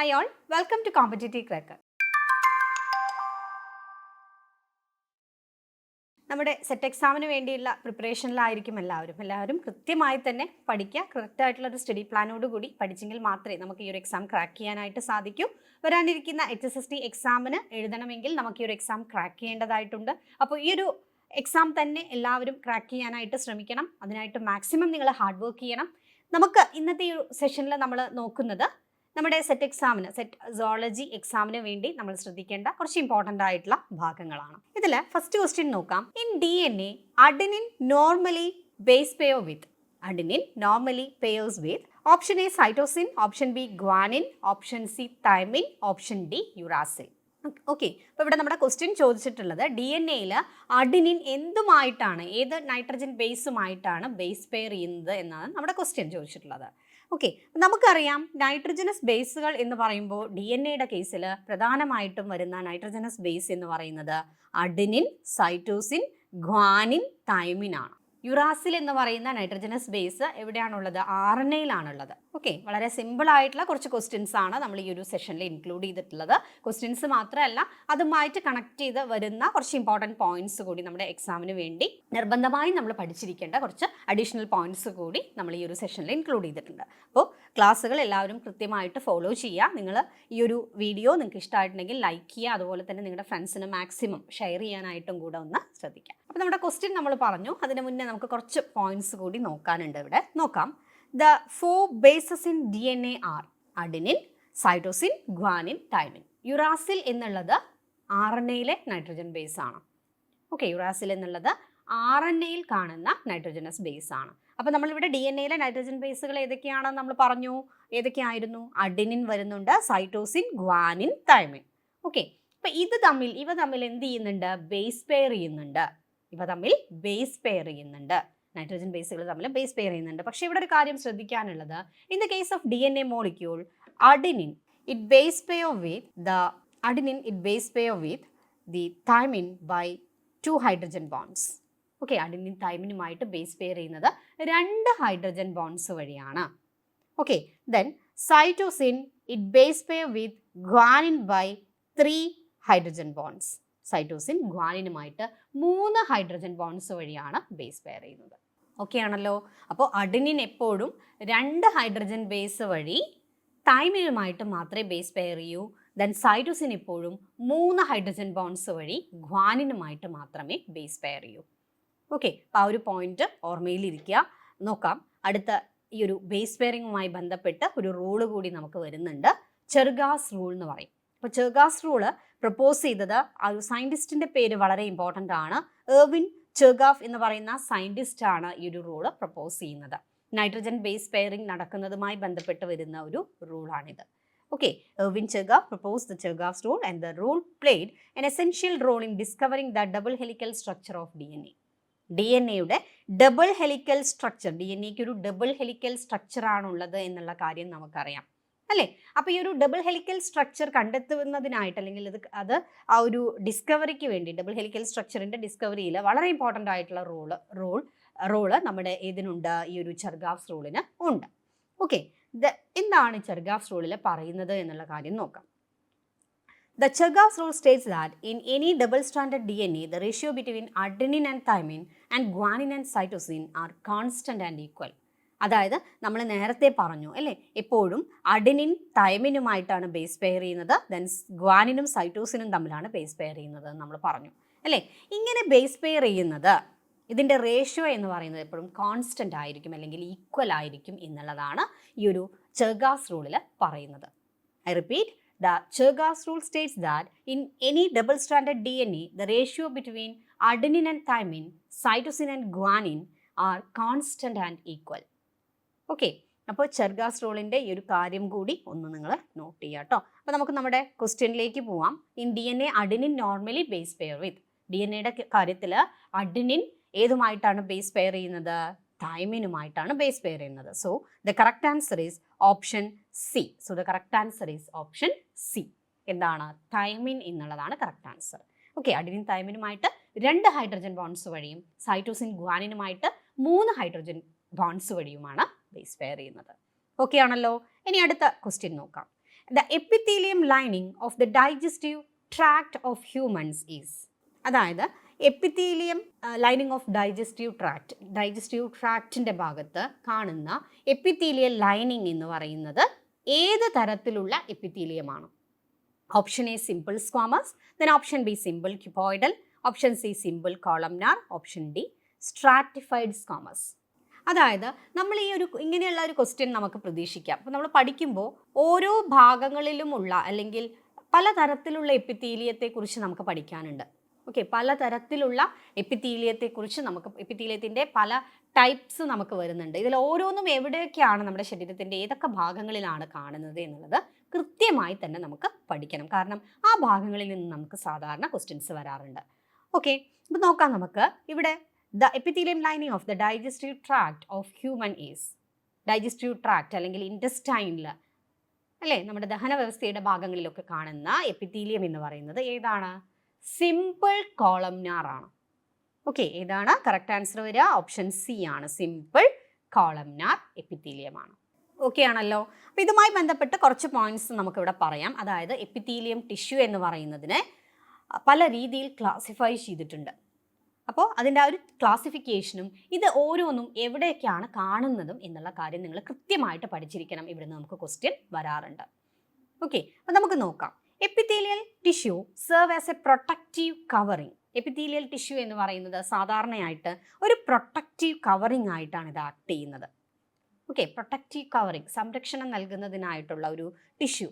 Hi all, welcome to Competitive Cracker. നമ്മുടെ set എക്സാമിന് വേണ്ടിയുള്ള പ്രിപ്പറേഷനിലായിരിക്കും എല്ലാവരും കൃത്യമായി തന്നെ പഠിക്കുക. കറക്റ്റായിട്ടുള്ള ഒരു സ്റ്റഡി പ്ലാനോട് കൂടി പഠിച്ചെങ്കിൽ മാത്രമേ നമുക്ക് ഈ ഒരു എക്സാം ക്രാക്ക് ചെയ്യാനായിട്ട് സാധിക്കൂ. വരാനിരിക്കുന്ന HSST എക്സാമിന് എഴുതണമെങ്കിൽ നമുക്ക് ഈ ഒരു എക്സാം ക്രാക്ക് ചെയ്യേണ്ടതായിട്ടുണ്ട്. അപ്പോൾ ഈ ഒരു എക്സാം തന്നെ എല്ലാവരും ക്രാക്ക് ചെയ്യാനായിട്ട് ശ്രമിക്കണം. അതിനായിട്ട് മാക്സിമം നിങ്ങൾ ഹാർഡ് വർക്ക് ചെയ്യണം. നമുക്ക് ഇന്നത്തെ ഈ സെഷനിൽ നമ്മൾ നോക്കുന്നത് നമ്മുടെ സെറ്റ് സുവോളജി എക്സാമിന് വേണ്ടി നമ്മൾ ശ്രദ്ധിക്കേണ്ട കുറച്ച് ഇമ്പോർട്ടൻ്റ് ആയിട്ടുള്ള ഭാഗങ്ങളാണ്. ഇതിൽ ഫസ്റ്റ് ക്വസ്റ്റ്യൻ നോക്കാം. In DNA, adenine normally base pair with option A cytosine, option B guanine, option C thymine, option D uracil. Okay, അപ്പോൾ ഇവിടെ നമ്മുടെ ക്വസ്റ്റ്യൻ ചോദിച്ചിട്ടുള്ളത് DNA-യിൽ അഡിനിൻ എന്തുമായിട്ടാണ്, ഏത് നൈട്രജൻ ബേസുമായിട്ടാണ് ബേസ് പെയർ ചെയ്യുന്നത് എന്നാണ് നമ്മുടെ ക്വസ്റ്റ്യൻ ചോദിച്ചിട്ടുള്ളത്. ഓക്കെ, നമുക്കറിയാം നൈട്രജനസ് ബേസുകൾ എന്ന് പറയുമ്പോൾ DNA-യുടെ കേസിൽ പ്രധാനമായിട്ടും വരുന്ന നൈട്രജനസ് ബേസ് എന്ന് പറയുന്നത് അഡിനിൻ, സൈറ്റോസിൻ, ഗ്വാനിൻ, തൈമിൻ ആണ്. യുറാസിൽ എന്ന് പറയുന്ന നൈട്രജനസ് ബേസ് എവിടെയാണുള്ളത്? RNA-യിലാണുള്ളത്. ഓക്കെ, വളരെ സിമ്പിൾ ആയിട്ടുള്ള കുറച്ച് ക്വസ്റ്റ്യൻസ് ആണ് നമ്മൾ ഈ ഒരു സെഷനിൽ ഇൻക്ലൂഡ് ചെയ്തിട്ടുള്ളത്. ക്വസ്റ്റ്യൻസ് മാത്രമല്ല, അതുമായിട്ട് കണക്ട് ചെയ്ത് വരുന്ന കുറച്ച് ഇമ്പോർട്ടൻറ്റ് പോയിന്റ്സ് കൂടി നമ്മുടെ എക്സാമിന് വേണ്ടി നിർബന്ധമായി നമ്മൾ പഠിച്ചിരിക്കേണ്ട കുറച്ച് അഡീഷണൽ പോയിന്റ്സ് കൂടി നമ്മൾ ഈ ഒരു സെഷനിൽ ഇൻക്ലൂഡ് ചെയ്തിട്ടുണ്ട്. അപ്പോൾ ക്ലാസ്സുകൾ എല്ലാവരും കൃത്യമായിട്ട് ഫോളോ ചെയ്യുക. നിങ്ങൾ ഈ ഒരു വീഡിയോ നിങ്ങൾക്ക് ഇഷ്ടമായിട്ടുണ്ടെങ്കിൽ ലൈക്ക് ചെയ്യുക, അതുപോലെ തന്നെ നിങ്ങളുടെ ഫ്രണ്ട്സിന് മാക്സിമം ഷെയർ ചെയ്യാനായിട്ടും കൂടെ ഒന്ന് ശ്രദ്ധിക്കുക. അപ്പോൾ നമ്മുടെ ക്വസ്റ്റ്യൻ നമ്മൾ പറഞ്ഞു, അതിന് മുന്നേ നമുക്ക് കുറച്ച് പോയിന്റ്സ് കൂടി നോക്കാനുണ്ട്. ഇവിടെ നോക്കാം. The 4 bases in DNA are adenine, cytosine, guanine, thymine. Uracil എന്നുള്ളത് RNA-യിലെ നൈട്രജൻ ബേസ് ആണ്. ഓക്കെ, യുറാസിൽ എന്നുള്ളത് RNA-യിൽ കാണുന്ന നൈട്രജനസ് ബേസ് ആണ്. അപ്പോൾ നമ്മളിവിടെ DNA-യിലെ നൈട്രജൻ ബേസുകൾ ഏതൊക്കെയാണെന്ന് നമ്മൾ പറഞ്ഞു. ഏതൊക്കെയായിരുന്നു? അഡിനിൻ വരുന്നുണ്ട്, സൈറ്റോസിൻ, ഗ്വാനിൻ, തൈമിൻ. ഓക്കെ, അപ്പോൾ ഇവ തമ്മിൽ എന്ത് ചെയ്യുന്നുണ്ട്? ബേസ് പെയർ ചെയ്യുന്നുണ്ട്. നൈട്രജൻ ബേസുകൾ തമ്മിൽ ബേസ് പെയർ ചെയ്യുന്നുണ്ട്. പക്ഷേ ഇവിടെ ഒരു കാര്യം ശ്രദ്ധിക്കാനുള്ളത്, in the case of DNA molecule, adenine it base pair with the thymine by 2 hydrogen bonds. Okay, adenine തൈമിനുമായിട്ട് ബേസ് പെയർ ചെയ്യുന്നത് 2 ഹൈഡ്രജൻ ബോൺസ് വഴിയാണ്. Okay, then cytosine it base pair with guanine by 3 hydrogen bonds. Cytosine ഗ്വാനിനുമായിട്ട് 3 hydrogen bonds വഴിയാണ് base pair ചെയ്യുന്നത്. Okay ആണല്ലോ. അപ്പോൾ adenine എപ്പോഴും 2 hydrogen base വഴി തൈമിനുമായിട്ട് മാത്രമേ ബേസ് പെയർ ചെയ്യൂ. ദെൻ സൈറ്റോസിൻ എപ്പോഴും 3 ഹൈഡ്രജൻ ബോൺസ് വഴി ഗ്വാനിനുമായിട്ട് മാത്രമേ ബേസ് പെയർ ചെയ്യൂ. ഓക്കെ, അപ്പോൾ ആ ഒരു പോയിന്റ് ഓർമ്മയിലിരിക്കുക. നോക്കാം, അടുത്ത ഈ ഒരു ബേസ് പെയറിങ്ങുമായി ബന്ധപ്പെട്ട് ഒരു റൂള് കൂടി നമുക്ക് വരുന്നുണ്ട്. ചെർഗാസ് റൂൾ എന്ന് പറയും. അപ്പോൾ ചെർഗാസ് റൂള് പ്രപ്പോസ് ചെയ്തത് ആ ഒരു സയൻറ്റിസ്റ്റിൻ്റെ പേര് വളരെ ഇമ്പോർട്ടൻ്റ് ആണ്. എർവിൻ ചെർഗാഫ് എന്ന് പറയുന്ന സയൻറ്റിസ്റ്റ് ആണ് ഈ ഒരു റൂള് പ്രപ്പോസ് ചെയ്യുന്നത്. നൈട്രജൻ ബേസ് പെയറിംഗ് നടക്കുന്നതുമായി ബന്ധപ്പെട്ട് വരുന്ന ഒരു റൂളാണിത്. Okay, Erwin Chargaff proposed the Chergaff's rule and the rule played an essential role in discovering the double helical structure of DNA. DNA-യുടെ ഡബിൾ ഹെലിക്കൽ സ്ട്രക്ചർ, DNA-ക്ക് ഒരു ഡബിൾ ഹെലിക്കൽ സ്ട്രക്ചർ ആണുള്ളത് എന്നുള്ള കാര്യം നമുക്കറിയാം അല്ലേ. അപ്പോൾ ഈ ഒരു ഡബിൾ ഹെലിക്കൽ സ്ട്രക്ചർ കണ്ടെത്തുന്നതിനായിട്ട്, അല്ലെങ്കിൽ അത് ആ ഒരു ഡിസ്കവറിക്ക് വേണ്ടി, ഡബിൾ ഹെലിക്കൽ സ്ട്രക്ചറിൻ്റെ ഡിസ്കവറിയിൽ വളരെ ഇമ്പോർട്ടൻ്റ് ആയിട്ടുള്ള റോള് നമ്മുടെ ഏതിനുണ്ട്? ഈ ഒരു ചെർഗാഫ്സ് റൂളിന് ഉണ്ട്. ഓക്കെ, എന്താണ് ചെർഗാഫ്സ് റൂളിൽ പറയുന്നത് എന്നുള്ള കാര്യം നോക്കാം. The Chergaff's rule states that in any double-stranded DNA, the ratio between adenine and thymine and guanine and cytosine are constant and equal. അതായത് നമ്മൾ നേരത്തെ പറഞ്ഞു അല്ലേ, എപ്പോഴും അഡിനിൻ തൈമിനുമായിട്ടാണ് ബേസ് പെയർ ചെയ്യുന്നത്, ദെൻ ഗ്വാനിനും സൈറ്റോസിനും തമ്മിലാണ് ബേസ് പെയർ ചെയ്യുന്നത് നമ്മൾ പറഞ്ഞു അല്ലേ. ഇങ്ങനെ ബേസ് പെയർ ചെയ്യുന്നത്, ഇതിൻ്റെ റേഷ്യോ എന്ന് പറയുന്നത് എപ്പോഴും കോൺസ്റ്റൻ്റ് ആയിരിക്കും അല്ലെങ്കിൽ ഈക്വൽ ആയിരിക്കും എന്നുള്ളതാണ് ഈ ഒരു ചെർഗാസ് റൂളിൽ പറയുന്നത്. I repeat, the Chergaff's rule states that in any double-stranded DNA, the ratio between adenine and thymine, cytosine and guanine are constant and equal. Okay, അപ്പോൾ ചെർഗാസ് റൂളിൻ്റെ ഈ ഒരു കാര്യം കൂടി ഒന്ന് നിങ്ങൾ നോട്ട് ചെയ്യുക കേട്ടോ. അപ്പോൾ നമുക്ക് നമ്മുടെ ക്വസ്റ്റ്യനിലേക്ക് പോവാം. In DNA, adenine normally base pair with. DNA-യുടെ കാര്യത്തിൽ അഡിനിൻ ഏതുമായിട്ടാണ് ബേസ് പെയർ ചെയ്യുന്നത്? തൈമിനുമായിട്ടാണ് ബേസ് പെയർ ചെയ്യുന്നത്. So the correct answer is option C. എന്താണ്? തൈമിൻ എന്നുള്ളതാണ് കറക്റ്റ് ആൻസർ. ഓക്കെ, അഡിനിൻ തൈമിനുമായിട്ട് 2 ഹൈഡ്രജൻ ബോൺസ് വഴിയും സൈറ്റോസിൻ ഗ്വാനിനുമായിട്ട് 3 ഹൈഡ്രജൻ ബോൺസ് വഴിയുമാണ് ബേസ് പെയർ ചെയ്യുന്നത്. ഓക്കെ ആണല്ലോ. ഇനി അടുത്ത ക്വസ്റ്റ്യൻ നോക്കാം. The epithelium lining of the digestive tract of humans is. അതായത് എപ്പിത്തീലിയം ലൈനിങ് ഓഫ് ഡൈജസ്റ്റീവ് ട്രാക്റ്റിൻ്റെ ഭാഗത്ത് കാണുന്ന എപ്പിത്തീലിയൽ ലൈനിങ് എന്ന് പറയുന്നത് ഏത് തരത്തിലുള്ള എപ്പിത്തീലിയമാണ്? Option A simple squamous, then option B simple cuboidal, option C simple columnar, option D stratified squamous. അതായത് നമ്മൾ ഇങ്ങനെയുള്ള ഒരു ക്വസ്റ്റ്യൻ നമുക്ക് പ്രതീക്ഷിക്കാം. അപ്പോൾ നമ്മൾ പഠിക്കുമ്പോൾ ഓരോ ഭാഗങ്ങളിലുമുള്ള അല്ലെങ്കിൽ പലതരത്തിലുള്ള എപ്പിത്തീലിയത്തെക്കുറിച്ച് നമുക്ക് പഠിക്കാനുണ്ട്. ഓക്കെ, പലതരത്തിലുള്ള എപ്പിത്തീലിയത്തെക്കുറിച്ച് എപ്പിത്തീലിയത്തിൻ്റെ പല ടൈപ്സ് നമുക്ക് വരുന്നുണ്ട്. ഇതിൽ ഓരോന്നും എവിടെയൊക്കെയാണ് നമ്മുടെ ശരീരത്തിൻ്റെ ഏതൊക്കെ ഭാഗങ്ങളിലാണ് കാണുന്നത് എന്നുള്ളത് കൃത്യമായി തന്നെ നമുക്ക് പഠിക്കണം. കാരണം ആ ഭാഗങ്ങളിൽ നിന്ന് നമുക്ക് സാധാരണ ക്വസ്റ്റ്യൻസ് വരാറുണ്ട്. ഓക്കെ, അപ്പോൾ നോക്കാം നമുക്ക്. ഇവിടെ the epithelium lining of the digestive tract of human is. Digestive tract അല്ലെങ്കിൽ ഇൻറ്റസ്റ്റൈനിൽ അല്ലേ, നമ്മുടെ ദഹന വ്യവസ്ഥയുടെ ഭാഗങ്ങളിലൊക്കെ കാണുന്ന എപ്പിത്തീലിയം എന്ന് പറയുന്നത് ഏതാണ്? സിമ്പിൾ കോളംനാർ ആണ്. ഓക്കെ, ഏതാണ് കറക്റ്റ് ആൻസർ വരിക? ഓപ്ഷൻ സി ആണ്, സിമ്പിൾ കോളംനാർ എപ്പിത്തീലിയമാണ്. ഓക്കെ ആണല്ലോ. അപ്പോൾ ഇതുമായി ബന്ധപ്പെട്ട് കുറച്ച് പോയിന്റ്സ് നമുക്കിവിടെ പറയാം. അതായത് എപ്പിത്തീലിയം ടിഷ്യൂ എന്ന് പറയുന്നതിനെ പല രീതിയിൽ ക്ലാസിഫൈ ചെയ്തിട്ടുണ്ട്. അപ്പോൾ അതിൻ്റെ ആ ഒരു ക്ലാസിഫിക്കേഷനും ഇത് ഓരോന്നും എവിടെയൊക്കെയാണ് കാണുന്നതും എന്നുള്ള കാര്യം നിങ്ങൾ കൃത്യമായിട്ട് പഠിച്ചിരിക്കണം. ഇവിടെ നിന്ന് നമുക്ക് ക്വസ്റ്റ്യൻ വരാറുണ്ട്. ഓക്കെ, അപ്പോൾ നമുക്ക് നോക്കാം. Epithelial tissue serve as A protective covering. Epithelial tissue എന്ന് പറയുന്നത് സാധാരണയായിട്ട് ഒരു പ്രൊട്ടക്റ്റീവ് കവറിങ് ആയിട്ടാണ് ഇത് ആക്ട് ചെയ്യുന്നത്. ഓക്കെ, പ്രൊട്ടക്റ്റീവ് കവറിങ്, സംരക്ഷണം നൽകുന്നതിനായിട്ടുള്ള ഒരു ടിഷ്യൂ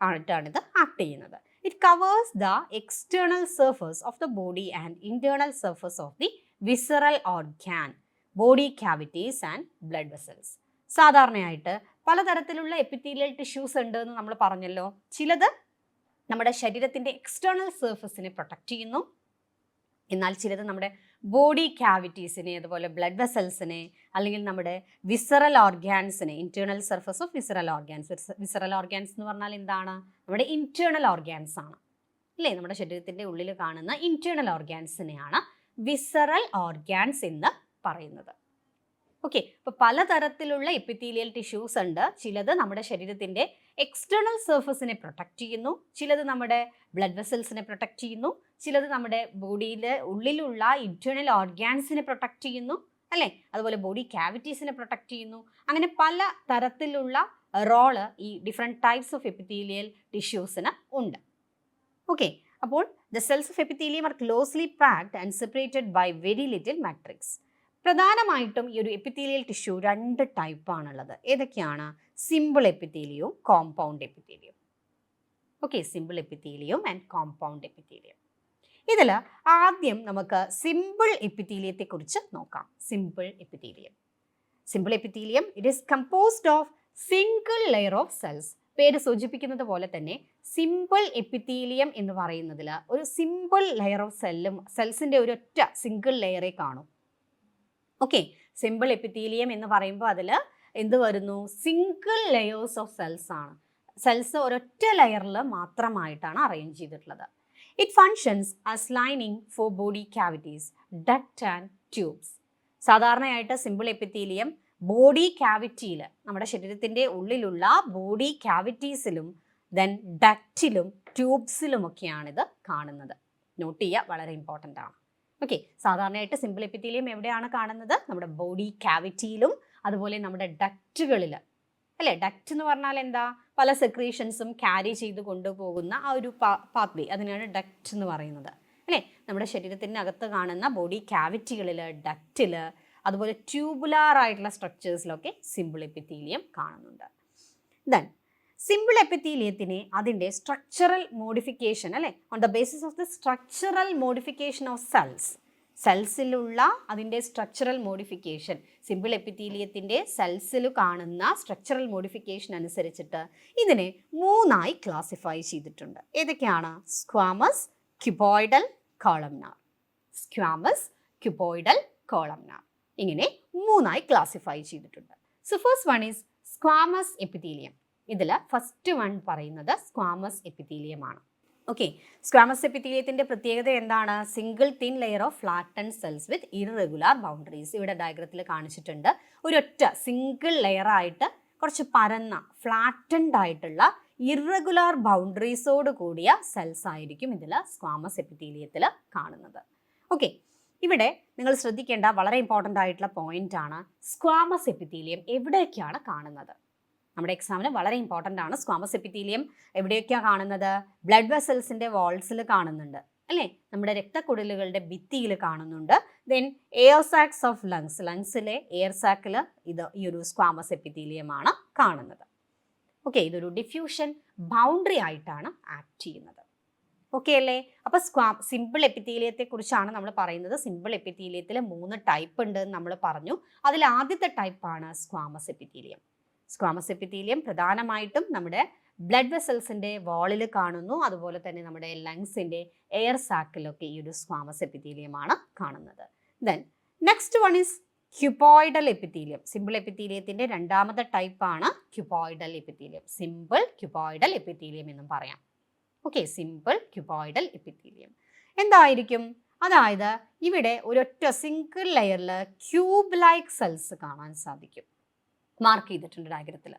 ആയിട്ടാണിത് ആക്ട് ചെയ്യുന്നത്. It covers the external surface of the body and internal surface of the visceral organ, body cavities and blood vessels. സാധാരണയായിട്ട് പലതരത്തിലുള്ള എപ്പിത്തീലിയൽ ടിഷ്യൂസ് ഉണ്ട് എന്ന് നമ്മൾ പറഞ്ഞല്ലോ. ചിലത് നമ്മുടെ ശരീരത്തിൻ്റെ എക്സ്റ്റേണൽ സർഫസിനെ പ്രൊട്ടക്റ്റ് ചെയ്യുന്നു, എന്നാൽ ചിലത് നമ്മുടെ ബോഡി ക്യാവിറ്റീസിനെ, അതുപോലെ ബ്ലഡ് വെസൽസിനെ, അല്ലെങ്കിൽ നമ്മുടെ വിസറൽ ഓർഗാൻസിനെ, internal surface of visceral organs. Visceral organs എന്ന് പറഞ്ഞാൽ എന്താണ്? നമ്മുടെ ഇന്റേണൽ ഓർഗാൻസ് ആണ് അല്ലേ, നമ്മുടെ ശരീരത്തിൻ്റെ ഉള്ളിൽ കാണുന്ന ഇന്റേണൽ ഓർഗാൻസിനെയാണ് വിസറൽ ഓർഗാൻസ് എന്ന് പറയുന്നത്. ഓക്കെ, അപ്പോൾ പലതരത്തിലുള്ള എപ്പിത്തീലിയൽ ടിഷ്യൂസ് ഉണ്ട്. ചിലത് നമ്മുടെ ശരീരത്തിൻ്റെ എക്സ്റ്റേണൽ സർഫസിനെ പ്രൊട്ടക്റ്റ് ചെയ്യുന്നു, ചിലത് നമ്മുടെ ബ്ലഡ് വെസൽസിനെ പ്രൊട്ടക്റ്റ് ചെയ്യുന്നു, ചിലത് നമ്മുടെ ബോഡിയിലെ ഉള്ളിലുള്ള ഇന്റേണൽ ഓർഗാൻസിനെ പ്രൊട്ടക്റ്റ് ചെയ്യുന്നു അല്ലേ, അതുപോലെ ബോഡി ക്യാവിറ്റീസിനെ പ്രൊട്ടക്റ്റ് ചെയ്യുന്നു. അങ്ങനെ പല തരത്തിലുള്ള റോള് ഈ ഡിഫറെൻറ്റ് ടൈപ്സ് ഓഫ് എപ്പിത്തീലിയൽ ടിഷ്യൂസിന് ഉണ്ട്. ഓക്കെ, അപ്പോൾ the cells of epithelium are closely packed and separated by very little matrix. പ്രധാനമായിട്ടും ഈ ഒരു എപ്പിത്തീലിയൽ ടിഷ്യൂ രണ്ട് ടൈപ്പാണുള്ളത്. ഏതൊക്കെയാണ്? സിമ്പിൾ എപ്പിത്തീലിയവും compound epithelium. Okay, simple epithelium and compound epithelium. ഇതിൽ ആദ്യം നമുക്ക് സിമ്പിൾ എപ്പിത്തീലിയത്തെ കുറിച്ച് നോക്കാം. Simple epithelium. Simple epithelium it is composed of single layer of cells. പേര് സൂചിപ്പിക്കുന്നത് പോലെ തന്നെ സിമ്പിൾ എപ്പിത്തീലിയം എന്ന് പറയുന്നതിൽ ഒരു സിമ്പിൾ ലെയർ ഓഫ് സെൽസിൻ്റെ ഒരൊറ്റ സിംഗിൾ ലെയറേ കാണും. ഓക്കെ, സിമ്പിൾ എപ്പിത്തീലിയം എന്ന് പറയുമ്പോൾ അതിൽ എന്ത് വരുന്നു? സിംഗിൾ ലെയേഴ്സ് ഓഫ് സെൽസ് ആണ്. സെൽസ് ഒരൊറ്റ ലെയറിൽ മാത്രമായിട്ടാണ് അറേഞ്ച് ചെയ്തിട്ടുള്ളത്. It functions as lining for body cavities, duct and tubes. സാധാരണയായിട്ട് സിമ്പിൾ എപ്പിത്തീലിയം ബോഡി ക്യാവിറ്റിയിൽ, നമ്മുടെ ശരീരത്തിൻ്റെ ഉള്ളിലുള്ള ബോഡി ക്യാവിറ്റീസിലും ദെൻ ഡക്റ്റിലും ട്യൂബ്സിലുമൊക്കെയാണിത് കാണുന്നത്. നോട്ട് ചെയ്യുക, വളരെ ഇമ്പോർട്ടൻ്റ് ആണ്. ഓക്കെ, സാധാരണയായിട്ട് സിമ്പിൾ എപ്പിത്തീലിയം എവിടെയാണ് കാണുന്നത്? നമ്മുടെ ബോഡി ക്യാവിറ്റിയിലും അതുപോലെ നമ്മുടെ ഡക്റ്റുകളിൽ അല്ലേ. ഡക്റ്റ് എന്ന് പറഞ്ഞാൽ എന്താ? പല സെക്രീഷൻസും ക്യാരി ചെയ്ത് കൊണ്ടുപോകുന്ന ആ ഒരു പാത്വേ, അതിനാണ് ഡക്റ്റ് എന്ന് പറയുന്നത് അല്ലേ. നമ്മുടെ ശരീരത്തിൻ്റെ അകത്ത് കാണുന്ന ബോഡി ക്യാവിറ്റികളിൽ, ഡക്റ്റിൽ, അതുപോലെ ട്യൂബുലാർ ആയിട്ടുള്ള സ്ട്രക്ചേഴ്സിലൊക്കെ സിമ്പിൾ എപ്പിത്തീലിയം കാണുന്നുണ്ട്. ദെൻ സിമ്പിൾ എപ്പിത്തീലിയത്തിനെ അതിൻ്റെ സ്ട്രക്ചറൽ മോഡിഫിക്കേഷൻ അല്ലേ, on the basis of the structural modification of സെൽസിലുള്ള അതിൻ്റെ സ്ട്രക്ചറൽ മോഡിഫിക്കേഷൻ, സിമ്പിൾ എപ്പിത്തീലിയത്തിൻ്റെ സെൽസിൽ കാണുന്ന സ്ട്രക്ചറൽ മോഡിഫിക്കേഷൻ അനുസരിച്ചിട്ട് ഇതിനെ മൂന്നായി ക്ലാസിഫൈ ചെയ്തിട്ടുണ്ട്. ഏതൊക്കെയാണ്? Squamous, cuboidal, columnar. Squamous, cuboidal, columnar, ഇങ്ങനെ മൂന്നായി ക്ലാസിഫൈ ചെയ്തിട്ടുണ്ട്. So first one is squamous epithelium. ഇതിൽ ഫസ്റ്റ് വൺ പറയുന്നത് സ്ക്വാമസ് എപ്പിത്തീലിയമാണ്. ഓക്കെ, സ്ക്വാമസ് എപ്പിത്തീലിയത്തിൻ്റെ പ്രത്യേകത എന്താണ്? Single thin layer of flattened cells with irregular boundaries. ഇവിടെ ഡയഗ്രത്തിൽ കാണിച്ചിട്ടുണ്ട്. ഒരൊറ്റ സിംഗിൾ ലെയറായിട്ട് കുറച്ച് പരന്ന ഫ്ലാറ്റൻഡ് ആയിട്ടുള്ള ഇറഗുലർ ബൗണ്ടറീസോട് കൂടിയ സെൽസ് ആയിരിക്കും ഇതിൽ സ്ക്വാമസ് എപ്പിത്തീലിയത്തിൽ കാണുന്നത്. ഓക്കെ, ഇവിടെ നിങ്ങൾ ശ്രദ്ധിക്കേണ്ട വളരെ ഇമ്പോർട്ടൻ്റ് ആയിട്ടുള്ള പോയിന്റ് ആണ് സ്ക്വാമസ് എപ്പിത്തീലിയം എവിടെയൊക്കെയാണ് കാണുന്നത്. നമ്മുടെ എക്സാമിന് വളരെ ഇമ്പോർട്ടൻ്റ് ആണ്. സ്ക്വാമസ് എപ്പിത്തീലിയം എവിടെയൊക്കെയാണ് കാണുന്നത്? ബ്ലഡ് വെസൽസിൻ്റെ വാൾസിൽ കാണുന്നുണ്ട് അല്ലേ, നമ്മുടെ രക്തക്കുഴലുകളുടെ ഭിത്തിയിൽ കാണുന്നുണ്ട്. ദെൻ എയർ സാക്സ് ഓഫ് ലങ്സിലെ എയർ സാക്കിൽ ഈ ഒരു സ്ക്വാമസ് എപ്പിത്തീലിയമാണ് കാണുന്നത്. ഓക്കെ, ഇതൊരു ഡിഫ്യൂഷൻ ബൗണ്ടറി ആയിട്ടാണ് ആക്ട് ചെയ്യുന്നത്. ഓക്കെ അല്ലേ? അപ്പോൾ സിമ്പിൾ എപ്പിത്തീലിയത്തെ കുറിച്ചാണ് നമ്മൾ പറയുന്നത്. സിമ്പിൾ എപ്പിത്തീലിയത്തിൽ 3 ടൈപ്പ് ഉണ്ട് എന്ന് നമ്മൾ പറഞ്ഞു. അതിൽ ആദ്യത്തെ ടൈപ്പാണ് സ്ക്വാമസ് എപ്പിത്തീലിയം. സ്ക്വാമസ് എപ്പിത്തീലിയം പ്രധാനമായിട്ടും നമ്മുടെ ബ്ലഡ് വെസൽസിൻ്റെ വാളിൽ കാണുന്നു. അതുപോലെ തന്നെ നമ്മുടെ ലങ്സിൻ്റെ എയർ സാക്കിലൊക്കെ ഈ ഒരു സ്ക്വാമസ് എപ്പിത്തീലിയമാണ് കാണുന്നത്. Then next one is cuboidal epithelium. Simple എപ്പിത്തീലിയത്തിൻ്റെ രണ്ടാമത്തെ ടൈപ്പാണ് cuboidal epithelium. Simple cuboidal epithelium എന്നും പറയാം. ഓക്കെ, സിമ്പിൾ ക്യൂപോയിഡൽ എപ്പിത്തീലിയം എന്തായിരിക്കും? അതായത് ഇവിടെ ഒരൊറ്റ സിംഗിൾ ലെയറിൽ ക്യൂബ് ലൈക്ക് സെൽസ് കാണാൻ സാധിക്കും. മാർക്ക് ചെയ്തിട്ടുണ്ട് ഡയഗ്രത്തിൽ.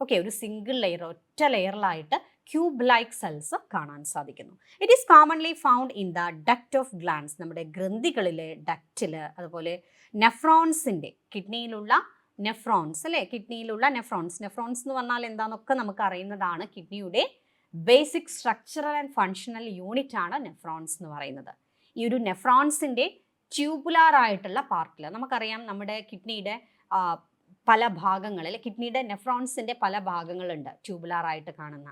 ഓക്കെ, ഒരു സിംഗിൾ ലെയർ, ഒറ്റ ലെയറിലായിട്ട് ക്യൂബ് ലൈക്ക് സെൽസ് കാണാൻ സാധിക്കുന്നു. It is commonly found in the duct of glands. നമ്മുടെ ഗ്രന്ഥികളിലെ ഡക്റ്റിൽ, അതുപോലെ നെഫ്രോൺസിൻ്റെ കിഡ്നിയിലുള്ള നെഫ്രോൺസ് അല്ലേ, കിഡ്നിയിലുള്ള നെഫ്രോൺസ് എന്ന് പറഞ്ഞാൽ എന്താണെന്നൊക്കെ നമുക്ക് അറിയുന്നതാണ്. കിഡ്നിയുടെ basic structural and functional unit ആണ് നെഫ്രോൺസ് എന്ന് പറയുന്നത്. ഈ ഒരു നെഫ്രോൺസിൻ്റെ ട്യൂബുലാർ ആയിട്ടുള്ള പാർട്ടിൽ നമുക്കറിയാം നമ്മുടെ കിഡ്നിയുടെ പല ഭാഗങ്ങളിൽ, കിഡ്നിയുടെ നെഫ്രോൺസിൻ്റെ പല ഭാഗങ്ങളുണ്ട് ട്യൂബുലാർ ആയിട്ട് കാണുന്ന.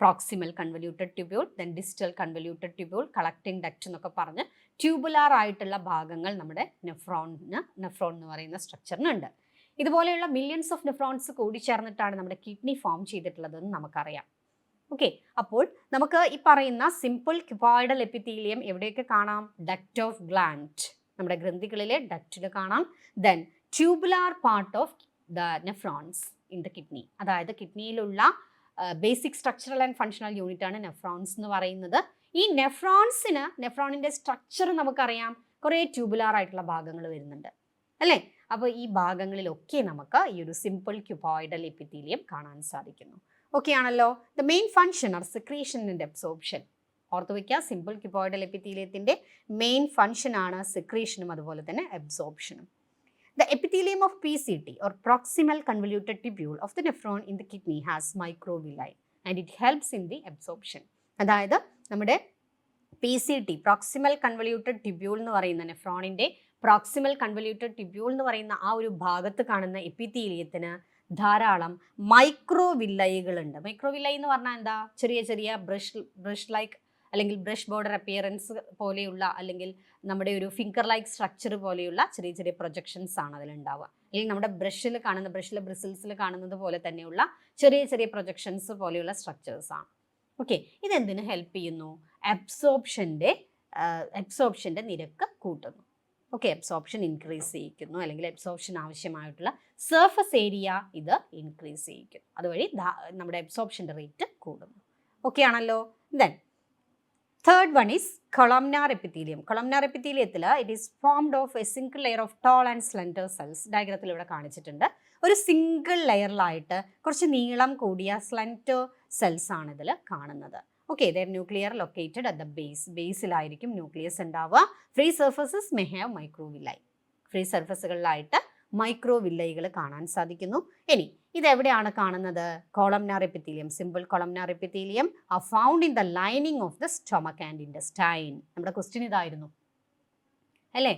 Proximal convoluted tubule, then distal convoluted tubule, collecting duct എന്നൊക്കെ പറഞ്ഞ് ട്യൂബുലാർ ആയിട്ടുള്ള ഭാഗങ്ങൾ നമ്മുടെ നെഫ്രോൺ എന്ന് പറയുന്ന സ്ട്രക്ചറിനുണ്ട്. ഇതുപോലെയുള്ള മില്യൺസ് ഓഫ് നെഫ്രോൺസ് കൂടിച്ചേർന്നിട്ടാണ് നമ്മുടെ കിഡ്നി ഫോം ചെയ്തിട്ടുള്ളതെന്ന് നമുക്കറിയാം. ഓക്കെ, അപ്പോൾ നമുക്ക് ഈ പറയുന്ന സിമ്പിൾ ക്യൂപോയിഡൽ എപ്പിത്തീലിയം എവിടെയൊക്കെ കാണാം? ഡക്റ്റ് ഓഫ് ഗ്ലാൻഡ്, നമ്മുടെ ഗ്രന്ഥികളിലെ ഡക്റ്റിൽ കാണാം. Then tubular part of the nephrons in the kidney, അതായത് കിഡ്നിയിലുള്ള basic structural and functional unit ആണ് നെഫ്രോൺസ് എന്ന് പറയുന്നത്. ഈ നെഫ്രോണിൻ്റെ സ്ട്രക്ചർ നമുക്കറിയാം, കുറേ ട്യൂബുലാർ ആയിട്ടുള്ള ഭാഗങ്ങൾ വരുന്നുണ്ട് അല്ലേ. അപ്പോൾ ഈ ഭാഗങ്ങളിലൊക്കെ നമുക്ക് ഈ ഒരു സിമ്പിൾ ക്യൂപോയിഡൽ എപ്പിത്തീലിയം കാണാൻ സാധിക്കുന്നു. ഓക്കെ ആണല്ലോ. The main function are secretion and absorption. ഓർത്ത് വയ്ക്കുക, സിമ്പിൾ ക്യൂപോയിഡൽ എപ്പിത്തീലിയത്തിൻ്റെ മെയിൻ ഫങ്ഷൻ ആണ് സെക്രീഷനും അതുപോലെ തന്നെ അബ്സോർപ്ഷനും. The epithelium of PCT or proximal convoluted tubule of the nephron in the kidney has microvilli and it helps in the absorption. അതായത് നമ്മുടെ PCT, proximal convoluted tubule എന്ന് പറയുന്ന നെഫ്രോണിൻ്റെ പ്രോക്സിമൽ കൺവല്യൂട്ടഡ് ട്യൂബ്യൂൾ എന്ന് പറയുന്ന ആ ഒരു ഭാഗത്ത് കാണുന്ന എപ്പിത്തീലിയത്തിന് ധാരാളം മൈക്രോവില്ലൈകളുണ്ട്. മൈക്രോവില്ലൈ എന്ന് പറഞ്ഞാൽ എന്താ? ചെറിയ ചെറിയ ബ്രഷ് ലൈക്ക് അല്ലെങ്കിൽ ബ്രഷ് ബോർഡർ അപ്പിയറൻസ് പോലെയുള്ള, അല്ലെങ്കിൽ നമ്മുടെ ഒരു ഫിംഗർ ലൈക്ക് സ്ട്രക്ചർ പോലെയുള്ള ചെറിയ ചെറിയ പ്രൊജക്ഷൻസ് ആണ് അതിലുണ്ടാവുക. അല്ലെങ്കിൽ നമ്മുടെ ബ്രഷിലെ ബ്രിസിൽസിൽ കാണുന്നത് പോലെ തന്നെയുള്ള ചെറിയ ചെറിയ പ്രൊജക്ഷൻസ് പോലെയുള്ള സ്ട്രക്ചേഴ്സ് ആണ്. ഓക്കെ, ഇതെന്തിനു ഹെൽപ്പ് ചെയ്യുന്നു? അബ്സോർപ്ഷൻ്റെ നിരക്ക് കൂട്ടുന്നു. ഓക്കെ, അബ്സോർപ്ഷൻ ഇൻക്രീസ് ചെയ്യിക്കുന്നു, അല്ലെങ്കിൽ അബ്സോർപ്ഷൻ ആവശ്യമായിട്ടുള്ള സർഫസ് ഏരിയ ഇത് ഇൻക്രീസ് ചെയ്യിക്കുന്നു. അതുവഴി നമ്മുടെ അബ്സോർപ്ഷൻ്റെ റേറ്റ് കൂടുന്നു. ഓക്കെ ആണല്ലോ. Then third one is columnar epithelium. Columnar epithelium it is formed of a single layer of tall and slender cells. ഡയഗ്രത്തിൽ ഇവിടെ കാണിച്ചിട്ടുണ്ട്. ഒരു സിംഗിൾ ലെയറിലായിട്ട് കുറച്ച് നീളം കൂടിയ സ്ലെൻഡർ സെൽസ് ആണ് ഇതിൽ കാണുന്നത്. Okay, their nuclear located at the ബേസിലായിരിക്കും ന്യൂക്ലിയസ് ഉണ്ടാവുക. Free surfaces may have microvilli. Free സർഫസുകളിലായിട്ട് മൈക്രോവില്ലൈകൾ കാണാൻ സാധിക്കുന്നു. ഇനി ഇതെവിടെയാണ് കാണുന്നത്? Columnar epithelium, simple columnar epithelium are found in the lining of the stomach and intestine. നമ്മുടെ ക്വസ്റ്റ്യൻ ഇതായിരുന്നു അല്ലേ?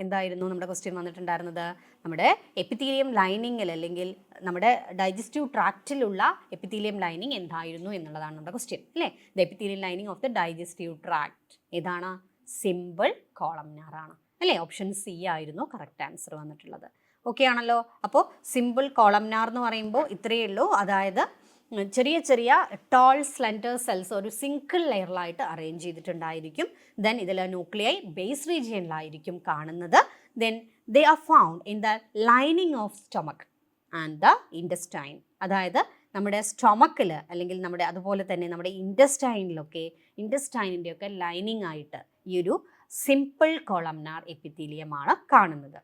എന്തായിരുന്നു നമ്മുടെ ക്വസ്റ്റ്യൻ വന്നിട്ടുണ്ടായിരുന്നത്? നമ്മുടെ എപ്പിത്തീലിയം ലൈനിങ്ങിൽ, അല്ലെങ്കിൽ നമ്മുടെ ഡൈജസ്റ്റീവ് ട്രാക്റ്റിലുള്ള എപ്പിത്തീലിയം ലൈനിങ് എന്തായിരുന്നു എന്നുള്ളതാണ് നമ്മുടെ ക്വസ്റ്റ്യൻ അല്ലേ? The epithelium lining of the digestive tract ഏതാണ്? സിമ്പിൾ കോളംനാർ ആണ് അല്ലേ? ഓപ്ഷൻ സി ആയിരുന്നു കറക്റ്റ് ആൻസർ വന്നിട്ടുള്ളത്. ഓക്കെ ആണല്ലോ. അപ്പോൾ സിമ്പിൾ കോളംനാർ എന്ന് പറയുമ്പോൾ ഇത്രയേ ഉള്ളൂ. അതായത് ചെറിയ ചെറിയ ടോൾ സ്ലെൻഡർ സെൽസ് ഒരു സിംഗിൾ ലെയറിലായിട്ട് അറേഞ്ച് ചെയ്തിട്ടുണ്ടായിരിക്കും. ദെൻ ഇതിൽ ന്യൂക്ലിയൈ ബേസ് റീജിയനിലായിരിക്കും കാണുന്നത്. Then they are found in the lining of stomach and the intestine. അതായത് നമ്മുടെ സ്റ്റൊമക്കിൽ, അല്ലെങ്കിൽ അതുപോലെ തന്നെ നമ്മുടെ ഇൻറ്റസ്റ്റൈനിൻ്റെയൊക്കെ ലൈനിങ് ആയിട്ട് ഈ ഒരു സിമ്പിൾ കോളംനാർ എപ്പിത്തീലിയമാണ് കാണുന്നത്.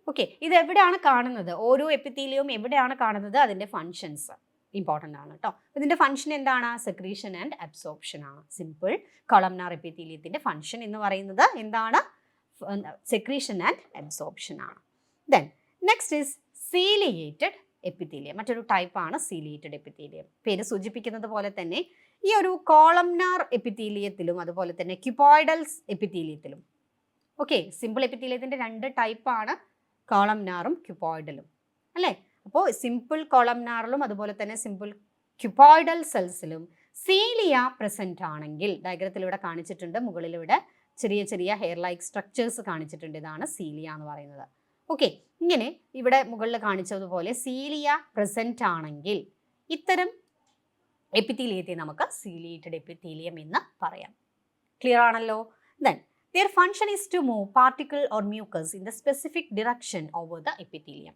ഓക്കെ, ഇത് എവിടെയാണ് കാണുന്നത്? ഓരോ എപ്പിത്തീലിയവും എവിടെയാണ് കാണുന്നത്? അതിൻ്റെ ഫങ്ഷൻസ്. ഇമ്പോർട്ടൻ്റ് ആണ് കേട്ടോ. ഇതിൻ്റെ ഫംഗ്ഷൻ എന്താണ്? സെക്രീഷൻ ആൻഡ് അബ്സോർപ്ഷൻ ആണ്. സിമ്പിൾ കൊളംനാർ എപ്പിത്തീലിയത്തിൻ്റെ ഫംഗ്ഷൻ എന്ന് പറയുന്നത് എന്താണ്? സെക്രീഷൻ ആൻഡ് അബ്സോർപ്ഷൻ ആണ്. Then next is ciliated epithelium. മറ്റൊരു ടൈപ്പാണ് സീലിയേറ്റഡ് എപ്പിത്തീലിയം. പേര് സൂചിപ്പിക്കുന്നത് പോലെ തന്നെ ഈ ഒരു കോളംനാർ എപ്പിത്തീലിയത്തിലും അതുപോലെ തന്നെ ക്യൂബോയിഡൽസ് എപ്പിത്തീലിയത്തിലും, ഓക്കെ, സിമ്പിൾ എപ്പിത്തീലിയത്തിൻ്റെ 2 ടൈപ്പാണ്, കോളംനാറും ക്യൂബോയിഡലും അല്ലേ. അപ്പോൾ സിമ്പിൾ കോളംനാറിലും അതുപോലെ തന്നെ സിമ്പിൾ ക്യൂബോയിഡൽ സെൽസിലും സീലിയ പ്രസന്റ് ആണെങ്കിൽ, ഡയഗ്രത്തിൽ ഇവിടെ കാണിച്ചിട്ടുണ്ട്, മുകളിലിവിടെ ചെറിയ ചെറിയ ഹെയർ ലൈക്ക് സ്ട്രക്ചേഴ്സ് കാണിച്ചിട്ടുണ്ട്. ഇതാണ് സീലിയ എന്ന് പറയുന്നത്. ഓക്കെ, ഇങ്ങനെ ഇവിടെ മുകളിൽ കാണിച്ചതുപോലെ സീലിയ പ്രസന്റ് ആണെങ്കിൽ ഇത്തരം എപ്പിത്തീലിയത്തെ നമുക്ക് സീലിയേറ്റഡ് എപ്പിത്തീലിയം എന്ന് പറയാം. ക്ലിയർ ആണല്ലോ? Then their function is to move particle or mucus in the specific direction over the epithelium.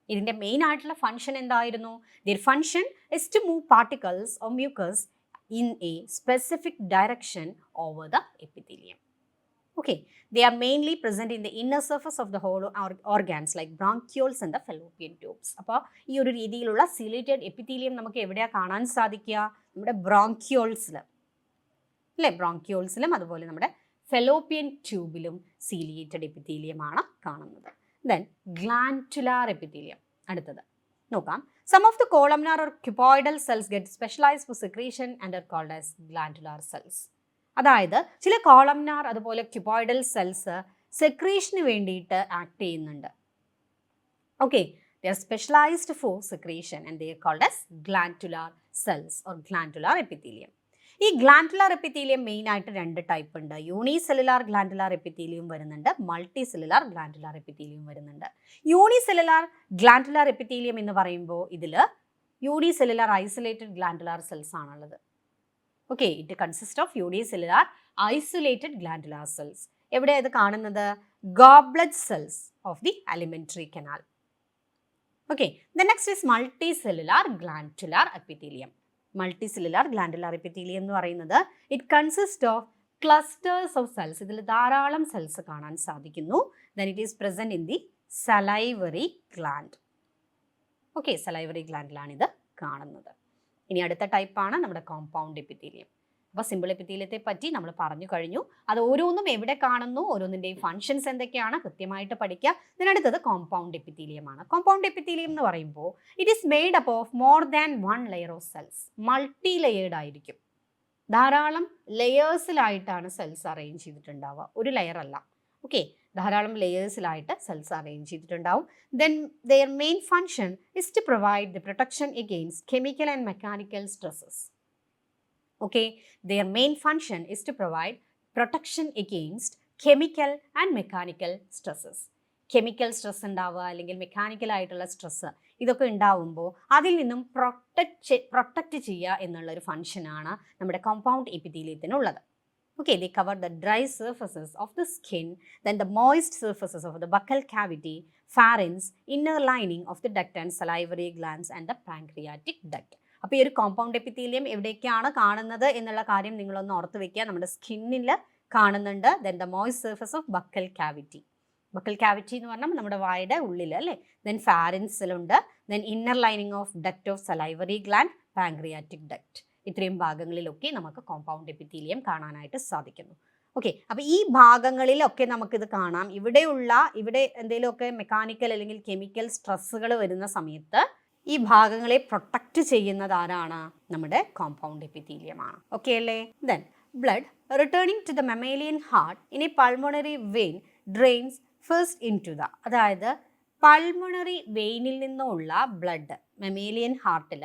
ഇതിൻ്റെ മെയിൻ ആയിട്ടുള്ള ഫംഗ്ഷൻ എന്തായിരുന്നു? their function is to move particles or mucus in a specific direction over the epithelium. Okay, they are mainly present in the inner surface of the hollow organs like bronchioles and the fallopian tubes. അപ്പോൾ ഈ ഒരു രീതിയിലുള്ള ciliated epithelium നമുക്ക് എവിടെയാണ് കാണാൻ സാധിക്കുക? നമ്മുടെ ബ്രോങ്കിയോൾസിൽ അല്ലേ, ബ്രോങ്കിയോൾസിലും അതുപോലെ നമ്മുടെ ഫെലോപ്പിയൻ ട്യൂബിലും സീലിയേറ്റഡ് എപ്പിത്തീലിയമാണ് കാണുന്നത്. Then glandular epithelium. അടുത്തത് നോക്കാം. Some of the columnar or cuboidal cells get specialised for secretion and are called as glandular cells. അതായത് ചില കോളംനാർ അതുപോലെ ക്യൂബോയിഡൽ സെൽസ് സെക്രീഷന് വേണ്ടിയിട്ട് ആക്ട് ചെയ്യുന്നുണ്ട്. Okay, they are specialised for secretion and they are called as glandular cells or glandular epithelium. ഈ glandular epithelium main ആയിട്ട് 2 type ഉണ്ട്. Unicellular glandular epithelium വരുന്നുണ്ട്, multi cellular glandular epithelium വരുന്നുണ്ട്. Unicellular glandular epithelium എന്ന് പറയുമ്പോൾ ഇതിൽ unicellular isolated glandular cells ആണുള്ളത്. Okay, it consist of unicellular isolated glandular cells. എവിടെയാണ് ഇത് കാണുന്നത്? Goblet cells of the alimentary canal. Okay, the next is multi cellular glandular epithelium. Multi cellular glandular epithelium എന്ന് പറയുന്നത് it consist of clusters of cells. ഇതിൽ ധാരാളം cells കാണാൻ സാധിക്കുന്നു. Then it is present in the salivary gland. Okay, salivary ഗ്ലാൻഡിലാണ് ഇത് കാണുന്നത്. ഇനി അടുത്ത ടൈപ്പാണ് നമ്മുടെ കോമ്പൗണ്ട് എപ്പിത്തീലിയം. അപ്പോൾ സിമ്പിൾ എപ്പിത്തീലിയത്തെ പറ്റി നമ്മൾ പറഞ്ഞു കഴിഞ്ഞു. അത് ഓരോന്നും എവിടെ കാണുന്നു, ഓരോന്നിൻ്റെയും ഫങ്ഷൻസ് എന്തൊക്കെയാണ് കൃത്യമായിട്ട് പഠിക്കുക. ഇതിനടുത്തത് കോമ്പൗണ്ട് എപ്പിത്തീലിയമാണ്. കോമ്പൗണ്ട് എപ്പിത്തീലിയം എന്ന് പറയുമ്പോൾ it is made up of more than 1 layer of cells. Multi layered ആയിരിക്കും, ധാരാളം ലെയേഴ്സിലായിട്ടാണ് സെൽസ് അറേഞ്ച് ചെയ്തിട്ടുണ്ടാവുക, ഒരു ലെയർ അല്ല. ഓക്കെ, ധാരാളം ലെയേഴ്സിലായിട്ട് സെൽസ് അറേഞ്ച് ചെയ്തിട്ടുണ്ടാവും. Then their main function is to provide the protection against chemical and mechanical stresses. Okay, their main function is to provide protection against chemical and mechanical stresses. Chemical stress ഉണ്ടാവുക അല്ലെങ്കിൽ mechanical ആയിട്ടുള്ള stress ഇതൊക്കെ ഉണ്ടാവുമ്പോൾ അതിൽ നിന്നും protect ചെയ്യുക എന്നുള്ളൊരു ഫങ്ഷനാണ് നമ്മുടെ compound എപ്പിത്തീലിയത്തിനുള്ളത്. Okay, they cover the dry surfaces of the skin, then the moist surfaces of the buccal cavity, pharynx, inner lining of the duct and salivary glands and the pancreatic duct. അപ്പോൾ ഈ ഒരു compound epithelium എവിടേക്കാണ് കാണുന്നത് എന്നുള്ള കാര്യം നിങ്ങളൊന്ന് ഓർത്ത് വെക്കുക. നമ്മുടെ സ്കിന്നിൽ കാണുന്നുണ്ട്. Then the moist surface of buccal cavity. Buccal cavity എന്ന് പറഞ്ഞാൽ നമ്മുടെ വായുടെ ഉള്ളിൽ അല്ലേ. ദെൻ ഫാരിൻസിലുണ്ട്. Then inner lining of duct of salivary gland, pancreatic duct. ഇത്രയും ഭാഗങ്ങളിലൊക്കെ നമുക്ക് കോമ്പൗണ്ട് എപ്പിത്തീലിയം കാണാനായിട്ട് സാധിക്കുന്നു. ഓക്കെ, അപ്പോൾ ഈ ഭാഗങ്ങളിലൊക്കെ നമുക്കിത് കാണാം. ഇവിടെ എന്തെങ്കിലുമൊക്കെ മെക്കാനിക്കൽ അല്ലെങ്കിൽ കെമിക്കൽ സ്ട്രെസ്സുകൾ വരുന്ന സമയത്ത് ഈ ഭാഗങ്ങളെ പ്രൊട്ടക്റ്റ് ചെയ്യുന്നത് ആരാണ്? നമ്മുടെ കോമ്പൗണ്ട് എപ്പിത്തീലിയമാണ്. ഓക്കെ അല്ലേ? Then blood returning to the mammalian heart in a pulmonary vein drains first into the, അതായത് പൾമണറി വെയിനിൽ നിന്നുള്ള ബ്ലഡ് മമേലിയൻ ഹാർട്ടിൽ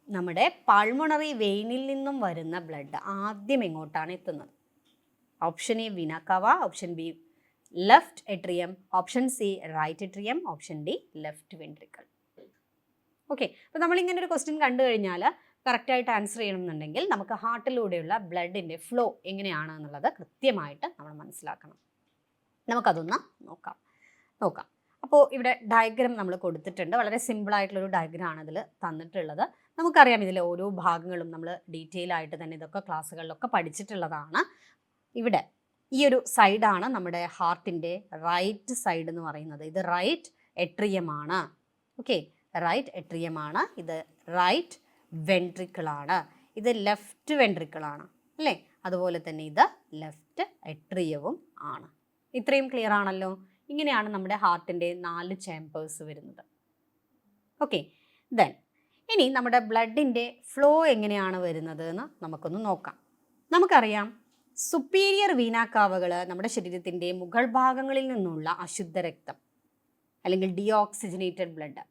നമ്മുടെ പൾമണറി വെയിനിൽ നിന്നും വരുന്ന ബ്ലഡ് ആദ്യം എങ്ങോട്ടാണ് എത്തുന്നത്? Option A vena cava, option B left atrium, option C right atrium, option D left ventricle. Okay, അപ്പോൾ നമ്മളിങ്ങനെ ഒരു ക്വസ്റ്റ്യൻ കണ്ടു കഴിഞ്ഞാൽ കറക്റ്റായിട്ട് ആൻസർ ചെയ്യണമെന്നുണ്ടെങ്കിൽ നമുക്ക് ഹാർട്ടിലൂടെയുള്ള ബ്ലഡിൻ്റെ ഫ്ലോ എങ്ങനെയാണ് എന്നുള്ളത് കൃത്യമായിട്ട് നമ്മൾ മനസ്സിലാക്കണം. നമുക്കതൊന്ന് നോക്കാം. അപ്പോൾ ഇവിടെ ഡയഗ്രാം നമ്മൾ കൊടുത്തിട്ടുണ്ട്. വളരെ സിമ്പിളായിട്ടുള്ളൊരു ഡയഗ്രാമാണ് ഇതിൽ തന്നിട്ടുള്ളത്. നമുക്കറിയാം ഇതിലെ ഓരോ ഭാഗങ്ങളും നമ്മൾ ഡീറ്റെയിൽ ആയിട്ട് തന്നെ ഇതൊക്കെ ക്ലാസ്സുകളിലൊക്കെ പഠിച്ചിട്ടുള്ളതാണ്. ഇവിടെ ഈ ഒരു സൈഡാണ് നമ്മുടെ ഹാർട്ടിൻ്റെ റൈറ്റ് സൈഡ് എന്ന് പറയുന്നത്. ഇത് റൈറ്റ് എട്രിയമാണ്. ഓക്കെ, റൈറ്റ് എട്രിയമാണ്. ഇത് റൈറ്റ് വെൻട്രിക്കിളാണ്. ഇത് ലെഫ്റ്റ് വെൻട്രിക്കിളാണ് അല്ലേ? അതുപോലെ തന്നെ ഇത് ലെഫ്റ്റ് എട്രിയവും ആണ്. ഇത്രയും ക്ലിയർ ആണല്ലോ. ഇങ്ങനെയാണ് നമ്മുടെ ഹാർട്ടിൻ്റെ 4 ചേമ്പേഴ്സ് വരുന്നത്. ഓക്കെ, ദെൻ ഇനി നമ്മുടെ ബ്ലഡിൻ്റെ ഫ്ലോ എങ്ങനെയാണ് വരുന്നത് എന്ന് നമുക്കൊന്ന് നോക്കാം. നമുക്കറിയാം സുപ്പീരിയർ വീനാക്കാവകൾ നമ്മുടെ ശരീരത്തിൻ്റെ മുകൾ ഭാഗങ്ങളിൽ നിന്നുള്ള അശുദ്ധ രക്തം അല്ലെങ്കിൽ deoxygenated blood,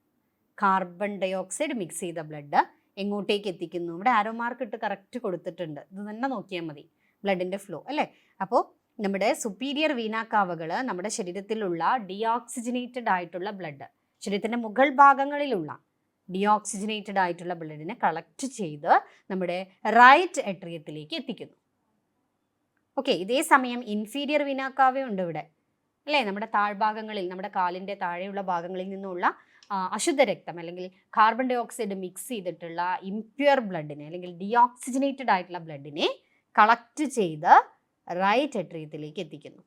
carbon dioxide mix ചെയ്ത ബ്ലഡ് എങ്ങോട്ടേക്ക് എത്തിക്കുന്നു? ഇവിടെ ആരോ മാർക്ക് ഇട്ട് കറക്റ്റ് കൊടുത്തിട്ടുണ്ട്. ഇത് തന്നെ നോക്കിയാൽ മതി ബ്ലഡിൻ്റെ ഫ്ലോ അല്ലേ. അപ്പോൾ നമ്മുടെ സുപ്പീരിയർ വീനാക്കാവകൾ നമ്മുടെ ശരീരത്തിലുള്ള ഡീഓക്സിജനേറ്റഡ് ആയിട്ടുള്ള ബ്ലഡ്, ശരീരത്തിൻ്റെ മുകൾ ഭാഗങ്ങളിലുള്ള ഡീഓക്സിജനേറ്റഡ് ആയിട്ടുള്ള ബ്ലഡിനെ കളക്ട് ചെയ്ത് നമ്മുടെ റൈറ്റ് എട്രിയത്തിലേക്ക് എത്തിക്കുന്നു. ഓക്കെ, ഇതേ സമയം ഇൻഫീരിയർ വീനാക്കാവയുണ്ട് ഇവിടെ അല്ലേ. നമ്മുടെ താഴ്ഭാഗങ്ങളിൽ, നമ്മുടെ കാലിൻ്റെ താഴെയുള്ള ഭാഗങ്ങളിൽ നിന്നുള്ള അശുദ്ധ രക്തം അല്ലെങ്കിൽ കാർബൺ ഡൈ ഓക്സൈഡ് മിക്സ് ചെയ്തിട്ടുള്ള ഇംപ്യൂർ ബ്ലഡിനെ അല്ലെങ്കിൽ ഡീഓക്സിജനേറ്റഡ് ആയിട്ടുള്ള ബ്ലഡിനെ കളക്ട് ചെയ്ത് റൈറ്റ് എട്രിയത്തിലേക്ക് എത്തിക്കുന്നു.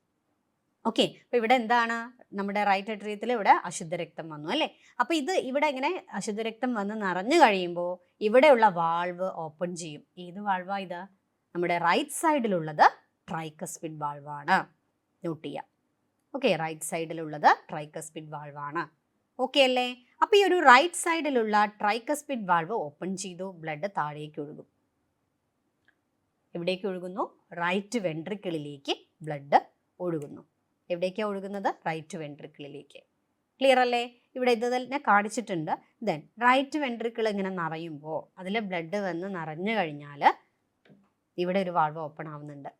ഓക്കെ, അപ്പോൾ ഇവിടെ എന്താണ്? നമ്മുടെ റൈറ്റ് എട്രിയത്തിൽ ഇവിടെ അശുദ്ധ രക്തം വന്നു അല്ലേ. അപ്പോൾ ഇത് ഇവിടെ ഇങ്ങനെ അശുദ്ധ രക്തം വന്ന് നിറഞ്ഞു കഴിയുമ്പോൾ ഇവിടെയുള്ള വാൾവ് ഓപ്പൺ ചെയ്യും. ഏത് വാൾവാ ഇത്? നമ്മുടെ റൈറ്റ് സൈഡിലുള്ളത് ട്രൈക്കസ്പിഡ് വാൾവാണ്. നോട്ട് ചെയ്യുക. ഓക്കെ, റൈറ്റ് സൈഡിലുള്ളത് ട്രൈക്കസ്പിഡ് വാൾവാണ്. ഓക്കെ അല്ലേ? അപ്പോൾ ഈ ഒരു റൈറ്റ് സൈഡിലുള്ള ട്രൈക്കസ്പിഡ് വാൾവ് ഓപ്പൺ ചെയ്തു, ബ്ലഡ് താഴേക്ക് ഒഴുകും. എവിടേക്ക് ഒഴുകുന്നു? റൈറ്റ് വെൻട്രിക്കിളിലേക്ക് ബ്ലഡ് ഒഴുകുന്നു. എവിടേക്കാണ് ഒഴുകുന്നത്? റൈറ്റ് വെൻട്രിക്കിളിലേക്ക്. ക്ലിയർ അല്ലേ? ഇവിടെ ഇത് തന്നെ കാണിച്ചിട്ടുണ്ട്. ദെൻ റൈറ്റ് വെൻട്രിക്കിൾ ഇങ്ങനെ നിറയുമ്പോൾ അതിൽ ബ്ലഡ് വന്ന് നിറഞ്ഞു കഴിഞ്ഞാൽ ഇവിടെ ഒരു വാൾവ് ഓപ്പൺ ആവുന്നുണ്ട്.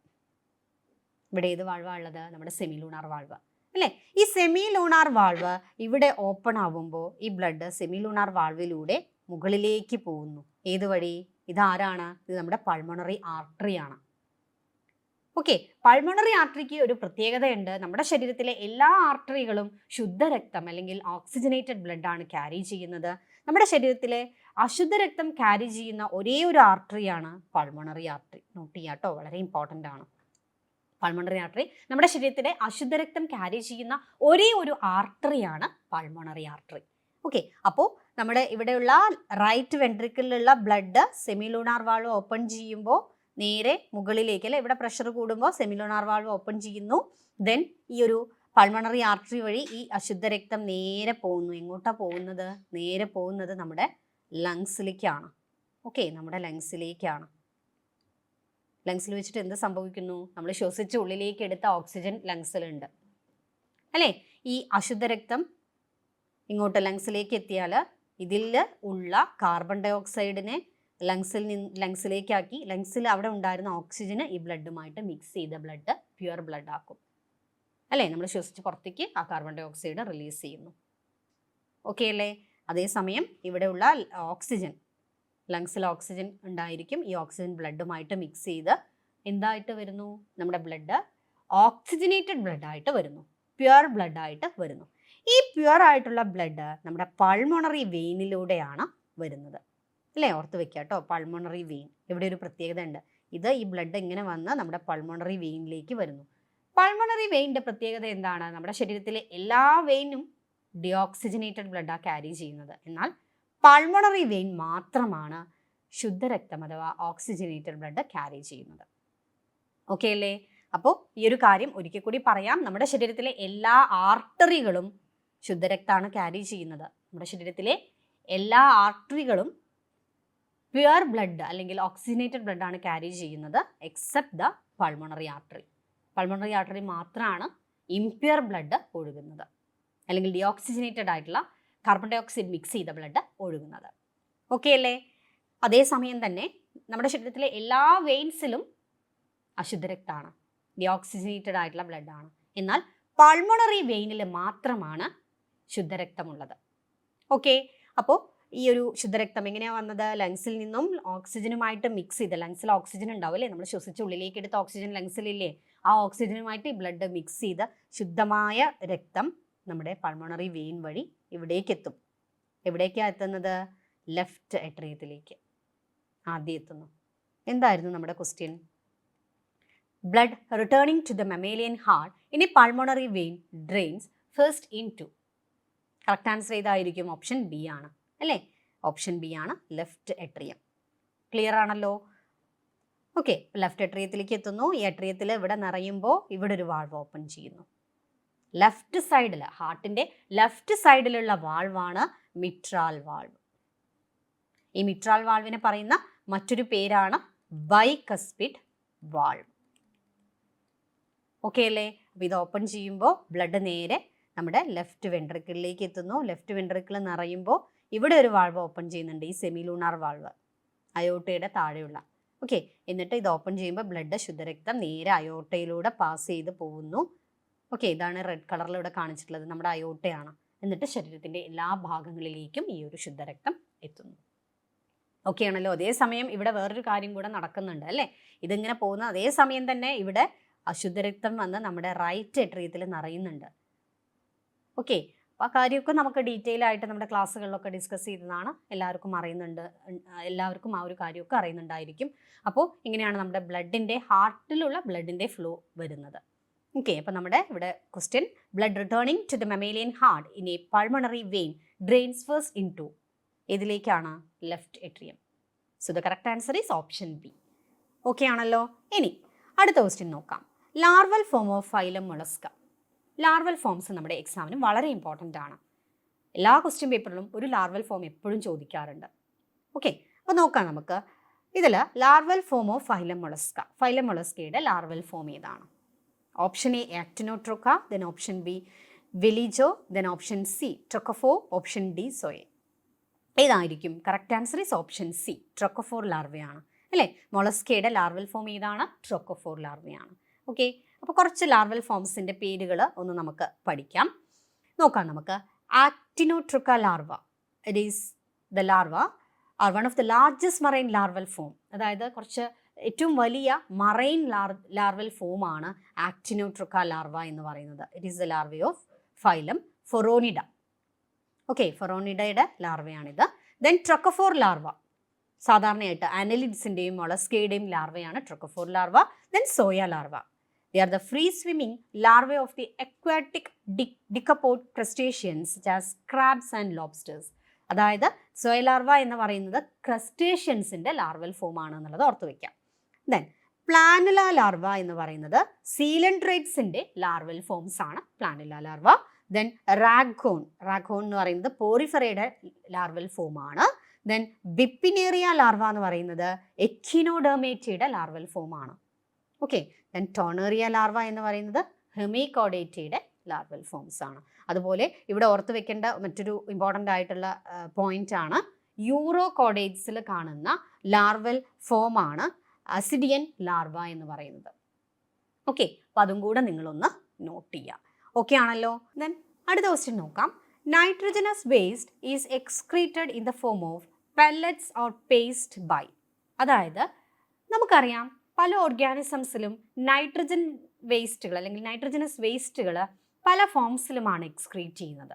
ഇവിടെ ഏത് വാൾവാണ് ഉള്ളത്? നമ്മുടെ സെമി ലൂണാർ വാൾവ് അല്ലേ. ഈ സെമി ലൂണാർ വാൾവ് ഇവിടെ ഓപ്പൺ ആവുമ്പോൾ ഈ ബ്ലഡ് സെമി ലൂണാർ വാൾവിലൂടെ മുകളിലേക്ക് പോകുന്നു. ഏത് വഴി? ഇതാരാണ്? ഇത് നമ്മുടെ പൾമണറി ആർട്ടറിയാണ്. ഓക്കെ, പൾമണറി ആർട്ടറിക്ക് ഒരു പ്രത്യേകതയുണ്ട്. നമ്മുടെ ശരീരത്തിലെ എല്ലാ ആർട്ടറികളും ശുദ്ധരക്തം അല്ലെങ്കിൽ ഓക്സിജനേറ്റഡ് ബ്ലഡ് ആണ് ക്യാരി ചെയ്യുന്നത്. നമ്മുടെ ശരീരത്തിലെ അശുദ്ധ രക്തം ക്യാരി ചെയ്യുന്ന ഒരേ ഒരു ആർട്ടറിയാണ് പൾമണറി ആർട്ടറി. നോട്ട് ചെയ്യാം കേട്ടോ, വളരെ ഇമ്പോർട്ടൻ്റ് ആണ്. പൾമണറി ആർട്ടറി നമ്മുടെ ശരീരത്തിലെ അശുദ്ധ രക്തം ക്യാരി ചെയ്യുന്ന ഒരേ ഒരു ആർട്ടറിയാണ് പൾമണറി ആർട്ടറി. ഓക്കെ, അപ്പോൾ നമ്മുടെ ഇവിടെയുള്ള റൈറ്റ് വെൻട്രിക്കിളിലുള്ള ബ്ലഡ് സെമിലൂണാർ വാൾവ് ഓപ്പൺ ചെയ്യുമ്പോൾ നേരെ മുകളിലേക്ക് അല്ലേ, ഇവിടെ പ്രഷർ കൂടുമ്പോൾ സെമിലൂണാർ വാൾവ് ഓപ്പൺ ചെയ്യുന്നു. ദെൻ ഈ ഒരു പൾമണറി ആർട്ടറി വഴി ഈ അശുദ്ധ രക്തം നേരെ പോകുന്നു. എങ്ങോട്ടാണ് പോകുന്നത്? നേരെ പോകുന്നത് നമ്മുടെ ലങ്സിലേക്കാണ്. ഓക്കെ, നമ്മുടെ ലങ്സിലേക്കാണ്. ലങ്സിൽ വെച്ചിട്ട് എന്ത് സംഭവിക്കുന്നു? നമ്മൾ ശ്വസിച്ച് ഉള്ളിലേക്ക് എടുത്ത ഓക്സിജൻ ലങ്സിലുണ്ട് അല്ലേ. ഈ അശുദ്ധ രക്തം ഇങ്ങോട്ട് ലങ്സിലേക്ക് എത്തിയാൽ ഇതിൽ ഉള്ള കാർബൺ ഡൈ ഓക്സൈഡിനെ ലങ്സിലേക്കാക്കി ലങ്സിൽ അവിടെ ഉണ്ടായിരുന്ന ഓക്സിജന് ഈ ബ്ലഡുമായിട്ട് മിക്സ് ചെയ്ത ബ്ലഡ് പ്യുവർ ബ്ലഡ് ആക്കും അല്ലേ. നമ്മൾ ശ്വസിച്ച് പുറത്തേക്ക് ആ കാർബൺ ഡൈ ഓക്സൈഡ് റിലീസ് ചെയ്യുന്നു. ഓക്കെ അല്ലേ. അതേസമയം ഇവിടെയുള്ള ഓക്സിജൻ, ലങ്സിൽ ഓക്സിജൻ ഉണ്ടായിരിക്കും. ഈ ഓക്സിജൻ ബ്ലഡുമായിട്ട് മിക്സ് ചെയ്ത് എന്തായിട്ട് വരുന്നു? നമ്മുടെ ബ്ലഡ് ഓക്സിജനേറ്റഡ് ബ്ലഡായിട്ട് വരുന്നു, പ്യുവർ ബ്ലഡായിട്ട് വരുന്നു. ഈ പ്യുവർ ആയിട്ടുള്ള ബ്ലഡ് നമ്മുടെ പൾമണറി വെയിനിലൂടെയാണ് വരുന്നത് അല്ലേ. ഓർത്ത് വെക്കുക കേട്ടോ, പൾമണറി വെയിൻ. ഇവിടെ ഒരു പ്രത്യേകത ഉണ്ട്. ഇത് ഈ ബ്ലഡ് ഇങ്ങനെ വന്ന് നമ്മുടെ പൾമണറി വെയിനിലേക്ക് വരുന്നു. പൾമണറി വെയിൻ്റെ പ്രത്യേകത എന്താണ്? നമ്മുടെ ശരീരത്തിലെ എല്ലാ വെയിനും ഡിയോക്സിജനേറ്റഡ് ബ്ലഡാണ് ക്യാരി ചെയ്യുന്നത്. എന്നാൽ പൾമണറി വെയിൻ മാത്രമാണ് ശുദ്ധരക്തം അഥവാ ഓക്സിജനേറ്റഡ് ബ്ലഡ് ക്യാരി ചെയ്യുന്നത്. ഓക്കെ അല്ലേ. അപ്പോൾ ഈ ഒരു കാര്യം ഒരിക്കൽ കൂടി പറയാം. നമ്മുടെ ശരീരത്തിലെ എല്ലാ ആർട്ടറികളും ശുദ്ധരക്തമാണ് ക്യാരി ചെയ്യുന്നത്. നമ്മുടെ ശരീരത്തിലെ എല്ലാ ആർട്ടറികളും പ്യുവർ ബ്ലഡ് അല്ലെങ്കിൽ ഓക്സിജനേറ്റഡ് ബ്ലഡാണ് ക്യാരി ചെയ്യുന്നത്, except the pulmonary artery. Pulmonary artery മാത്രമാണ് ഇംപ്യുവർ ബ്ലഡ് ഒഴുകുന്നത് അല്ലെങ്കിൽ ഡിയോക്സിജനേറ്റഡ് ആയിട്ടുള്ള കാർബൺ ഡൈ ഓക്സൈഡ് മിക്സ് ചെയ്ത ബ്ലഡ് ഒഴുകുന്നത്. ഓക്കെ അല്ലേ. അതേസമയം തന്നെ നമ്മുടെ ശരീരത്തിലെ എല്ലാ വെയിൻസിലും അശുദ്ധരക്തമാണ്, ഡിയോക്സിജനേറ്റഡ് ആയിട്ടുള്ള ബ്ലഡാണ്. എന്നാൽ പൾമണറി വെയിനിൽ മാത്രമാണ് ശുദ്ധരക്തമുള്ളത്. ഓക്കെ, അപ്പോൾ ഈ ഒരു ശുദ്ധരക്തം എങ്ങനെയാണ് വന്നത്? ലങ്സിൽ നിന്നും ഓക്സിജനുമായിട്ട് മിക്സ് ചെയ്ത്, ലങ്സിൽ ഓക്സിജൻ ഉണ്ടാവും അല്ലേ, നമ്മൾ ശ്വസിച്ച് ഉള്ളിലേക്ക് എടുത്ത ഓക്സിജൻ ലങ്സിലില്ലേ, ആ ഓക്സിജനുമായിട്ട് ഈ ബ്ലഡ് മിക്സ് ചെയ്ത് ശുദ്ധമായ രക്തം നമ്മുടെ പൾമണറി വെയിൻ വഴി ഇവിടേക്ക് എത്തും. എവിടേക്കാണ് എത്തുന്നത്? ലെഫ്റ്റ് എട്രിയത്തിലേക്ക് ആദ്യം എത്തുന്നു. എന്തായിരുന്നു നമ്മുടെ question? Blood returning to the mammalian heart in a pulmonary vein drains first into. Correct answer ഏതായിരിക്കും? ഓപ്ഷൻ ബി ആണ് അല്ലേ. ഓപ്ഷൻ ബി ആണ് ലെഫ്റ്റ് എട്രിയം. ക്ലിയർ ആണല്ലോ? ഓക്കെ, ലെഫ്റ്റ് എട്രിയത്തിലേക്ക് എത്തുന്നു. ഈ എട്രിയത്തിൽ ഇവിടെ നിറയുമ്പോൾ ഇവിടെ ഒരു വാൾവ് ഓപ്പൺ ചെയ്യുന്നു. ലെഫ്റ്റ് സൈഡിൽ, ഹാർട്ടിൻ്റെ ലെഫ്റ്റ് സൈഡിലുള്ള വാൾവാണ് മിട്രാൽ വാൾവ്. ഈ മിട്രാൽ വാൾവിനെ പറയുന്ന മറ്റൊരു പേരാണ് ബൈകസ്പിഡ് വാൾവ്. ഓക്കെ അല്ലേ? അപ്പോൾ ഇത് ഓപ്പൺ ചെയ്യുമ്പോൾ ബ്ലഡ് നേരെ നമ്മുടെ ലെഫ്റ്റ് വെൻട്രിക്കിളിലേക്ക് എത്തുന്നു. ലെഫ്റ്റ് വെൻട്രിക്കിൾ നിറയുമ്പോൾ ഇവിടെ ഒരു വാൾവ് ഓപ്പൺ ചെയ്യുന്നുണ്ട്, ഈ സെമിലൂണാർ വാൾവ്, അയോട്ടയുടെ താഴെയുള്ള. ഓക്കെ, എന്നിട്ട് ഇത് ഓപ്പൺ ചെയ്യുമ്പോൾ ബ്ലഡ്, ശുദ്ധരക്തം നേരെ അയോട്ടയിലൂടെ പാസ് ചെയ്ത് പോകുന്നു. ഓക്കെ, ഇതാണ് റെഡ് കളറിലൂടെ കാണിച്ചിട്ടുള്ളത്, നമ്മുടെ അയോട്ടയാണ്. എന്നിട്ട് ശരീരത്തിൻ്റെ എല്ലാ ഭാഗങ്ങളിലേക്കും ഈ ഒരു ശുദ്ധരക്തം എത്തുന്നു. ഓക്കെ ആണല്ലോ? അതേസമയം ഇവിടെ വേറൊരു കാര്യം കൂടെ നടക്കുന്നുണ്ട് അല്ലേ? ഇതിങ്ങനെ പോകുന്ന അതേ സമയം തന്നെ ഇവിടെ അശുദ്ധരക്തം വന്ന് നമ്മുടെ റൈറ്റ് എട്രിയത്തിൽ നിറയുന്നുണ്ട്. ഓക്കെ, അപ്പോൾ ആ കാര്യമൊക്കെ നമുക്ക് ഡീറ്റെയിൽ ആയിട്ട് നമ്മുടെ ക്ലാസ്സുകളിലൊക്കെ ഡിസ്കസ് ചെയ്തതാണ്. എല്ലാവർക്കും ആ ഒരു കാര്യമൊക്കെ അറിയുന്നുണ്ടായിരിക്കും. അപ്പോൾ ഇങ്ങനെയാണ് നമ്മുടെ ബ്ലഡിൻ്റെ, ഹാർട്ടിലുള്ള ബ്ലഡിൻ്റെ ഫ്ലോ വരുന്നത്. ഓക്കെ, അപ്പോൾ നമ്മുടെ ഇവിടെ question, blood returning to the mammalian heart in a pulmonary vein drains first into, ഏതിലേക്കാണ്? Left atrium. So the correct answer is option B. Okay ആണല്ലോ? ഇനി അടുത്ത ക്വസ്റ്റ്യൻ നോക്കാം. Larval form of phylum mollusca. Larval forms നമ്മുടെ എക്സാമിന് വളരെ important ആണ്. എല്ലാ ക്വസ്റ്റ്യൻ പേപ്പറിലും ഒരു ലാർവൽ ഫോം എപ്പോഴും ചോദിക്കാറുണ്ട്. ഓക്കെ, അപ്പോൾ നോക്കാം നമുക്ക്. ഇതിൽ larval form of phylum mollusca, phylum മൊളസ്കയുടെ ലാർവൽ ഫോം ഏതാണ്? Option A actinotrocha, then option B veliger, then option C trochophore, option D zoea. ഏതായിരിക്കും? Correct answer is option C, trochophore ലാർവയാണ് അല്ലേ? മൊളസ്കയുടെ ലാർവൽ ഫോം ഏതാണ്? ട്രൊക്കഫോർ ലാർവയാണ്. ഓക്കെ, അപ്പോൾ കുറച്ച് larval ഫോംസിൻ്റെ പേരുകൾ ഒന്ന് നമുക്ക് പഠിക്കാം. നോക്കാം നമുക്ക്. Actinotrocha larva, it is the larva are one of the largest marine larval form. അതായത് കുറച്ച് ഏറ്റവും വലിയ മറൈൻ ലാർവൽ ഫോമാണ് ആക്ടിനോട്രോക്ക ലാർവ എന്ന് പറയുന്നത്. It is the larva of phylum phoronida. Okay, ഫൊറോണിഡയുടെ ലാർവയാണിത്. ദെൻ ട്രൊക്കഫോർ ലാർവ, സാധാരണയായിട്ട് അനലിഡ്സിൻ്റെയും മൊളസ്കയുടെയും ലാർവയാണ് trochophore larva. Then zoea larva, they are the free swimming larvae of the aquatic decapod crustaceans such as crabs and lobsters. അതായത് soya larva എന്ന് പറയുന്നത് ക്രസ്റ്റേഷ്യൻസിൻ്റെ larval form ആണ് എന്നുള്ളത് ഓർത്ത് വയ്ക്കാം. ദെൻ പ്ലാനുല ലാർവ എന്ന് പറയുന്നത് സീലൻഡ്രേറ്റ്സിൻ്റെ ലാർവൽ ഫോംസ് ആണ് പ്ലാനുല ലാർവ. ദെൻ റാഗ്ഹോൺ എന്ന് പറയുന്നത് പോറിഫെറയുടെ ലാർവൽ ഫോമാണ്. ദെൻ ബിപ്പിനേറിയ ലാർവ എന്ന് പറയുന്നത് എക്കിനോഡെർമേറ്റയുടെ ലാർവൽ ഫോമാണ്. ഓക്കെ, ദെൻ ടോണേറിയ ലാർവ എന്ന് പറയുന്നത് ഹെമികോഡേറ്റയുടെ ലാർവൽ ഫോംസ് ആണ്. അതുപോലെ ഇവിടെ ഓർത്ത് വെക്കേണ്ട മറ്റൊരു ഇമ്പോർട്ടൻ്റ് ആയിട്ടുള്ള പോയിന്റ് ആണ്, യൂറോകോഡേറ്റ്സിൽ കാണുന്ന ലാർവൽ ഫോമാണ് അസിഡിയൻ ലാർവ എന്ന് പറയുന്നത്. ഓക്കെ, അപ്പോൾ അതും കൂടെ നിങ്ങളൊന്ന് നോട്ട് ചെയ്യുക. ഓക്കെ ആണല്ലോ? ദെൻ അടുത്ത ക്വസ്റ്റ്യൻ നോക്കാം. Nitrogenous waste is excreted in the form of pellets or paste by. അതായത് നമുക്കറിയാം പല ഓർഗാനിസംസിലും നൈട്രജൻ വേസ്റ്റുകൾ അല്ലെങ്കിൽ നൈട്രജനസ് വേസ്റ്റുകൾ പല ഫോംസിലുമാണ് എക്സ്ക്രീറ്റ് ചെയ്യുന്നത്.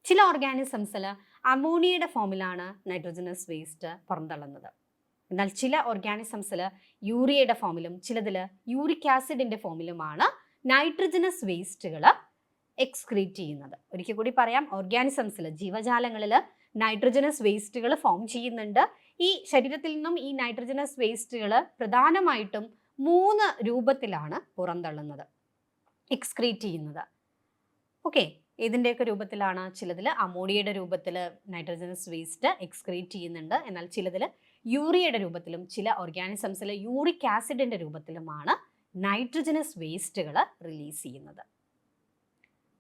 ചില ഓർഗാനിസംസിൽ അമോണിയയുടെ ഫോമിലാണ് നൈട്രജനസ് വേസ്റ്റ് പുറന്തള്ളുന്നത്. എന്നാൽ ചില ഓർഗാനിസംസിൽ യൂറിയയുടെ ഫോമിലും ചിലതിൽ യൂറിക് ആസിഡിൻ്റെ ഫോമിലുമാണ് നൈട്രജനസ് വേസ്റ്റുകൾ എക്സ്ക്രീറ്റ് ചെയ്യുന്നത്. ഒരിക്കൽ കൂടി പറയാം, ഓർഗാനിസംസിൽ, ജീവജാലങ്ങളിൽ നൈട്രജനസ് വേസ്റ്റുകൾ ഫോം ചെയ്യുന്നുണ്ട്. ഈ ശരീരത്തിൽ നിന്നും ഈ നൈട്രജനസ് വേസ്റ്റുകൾ പ്രധാനമായിട്ടും 3 രൂപത്തിലാണ് പുറന്തള്ളുന്നത്, എക്സ്ക്രീറ്റ് ചെയ്യുന്നത്. ഓക്കെ, ഇതിൻ്റെയൊക്കെ രൂപത്തിലാണ്? ചിലതിൽ അമോണിയയുടെ രൂപത്തിൽ നൈട്രജനസ് വേസ്റ്റ് എക്സ്ക്രീറ്റ് ചെയ്യുന്നുണ്ട്. എന്നാൽ ചിലതിൽ യൂറിയയുടെ രൂപത്തിലും ചില ഓർഗാനിസംസിൽ യൂറിക് ആസിഡിൻ്റെ രൂപത്തിലുമാണ് നൈട്രജനസ് വേസ്റ്റുകൾ റിലീസ് ചെയ്യുന്നത്.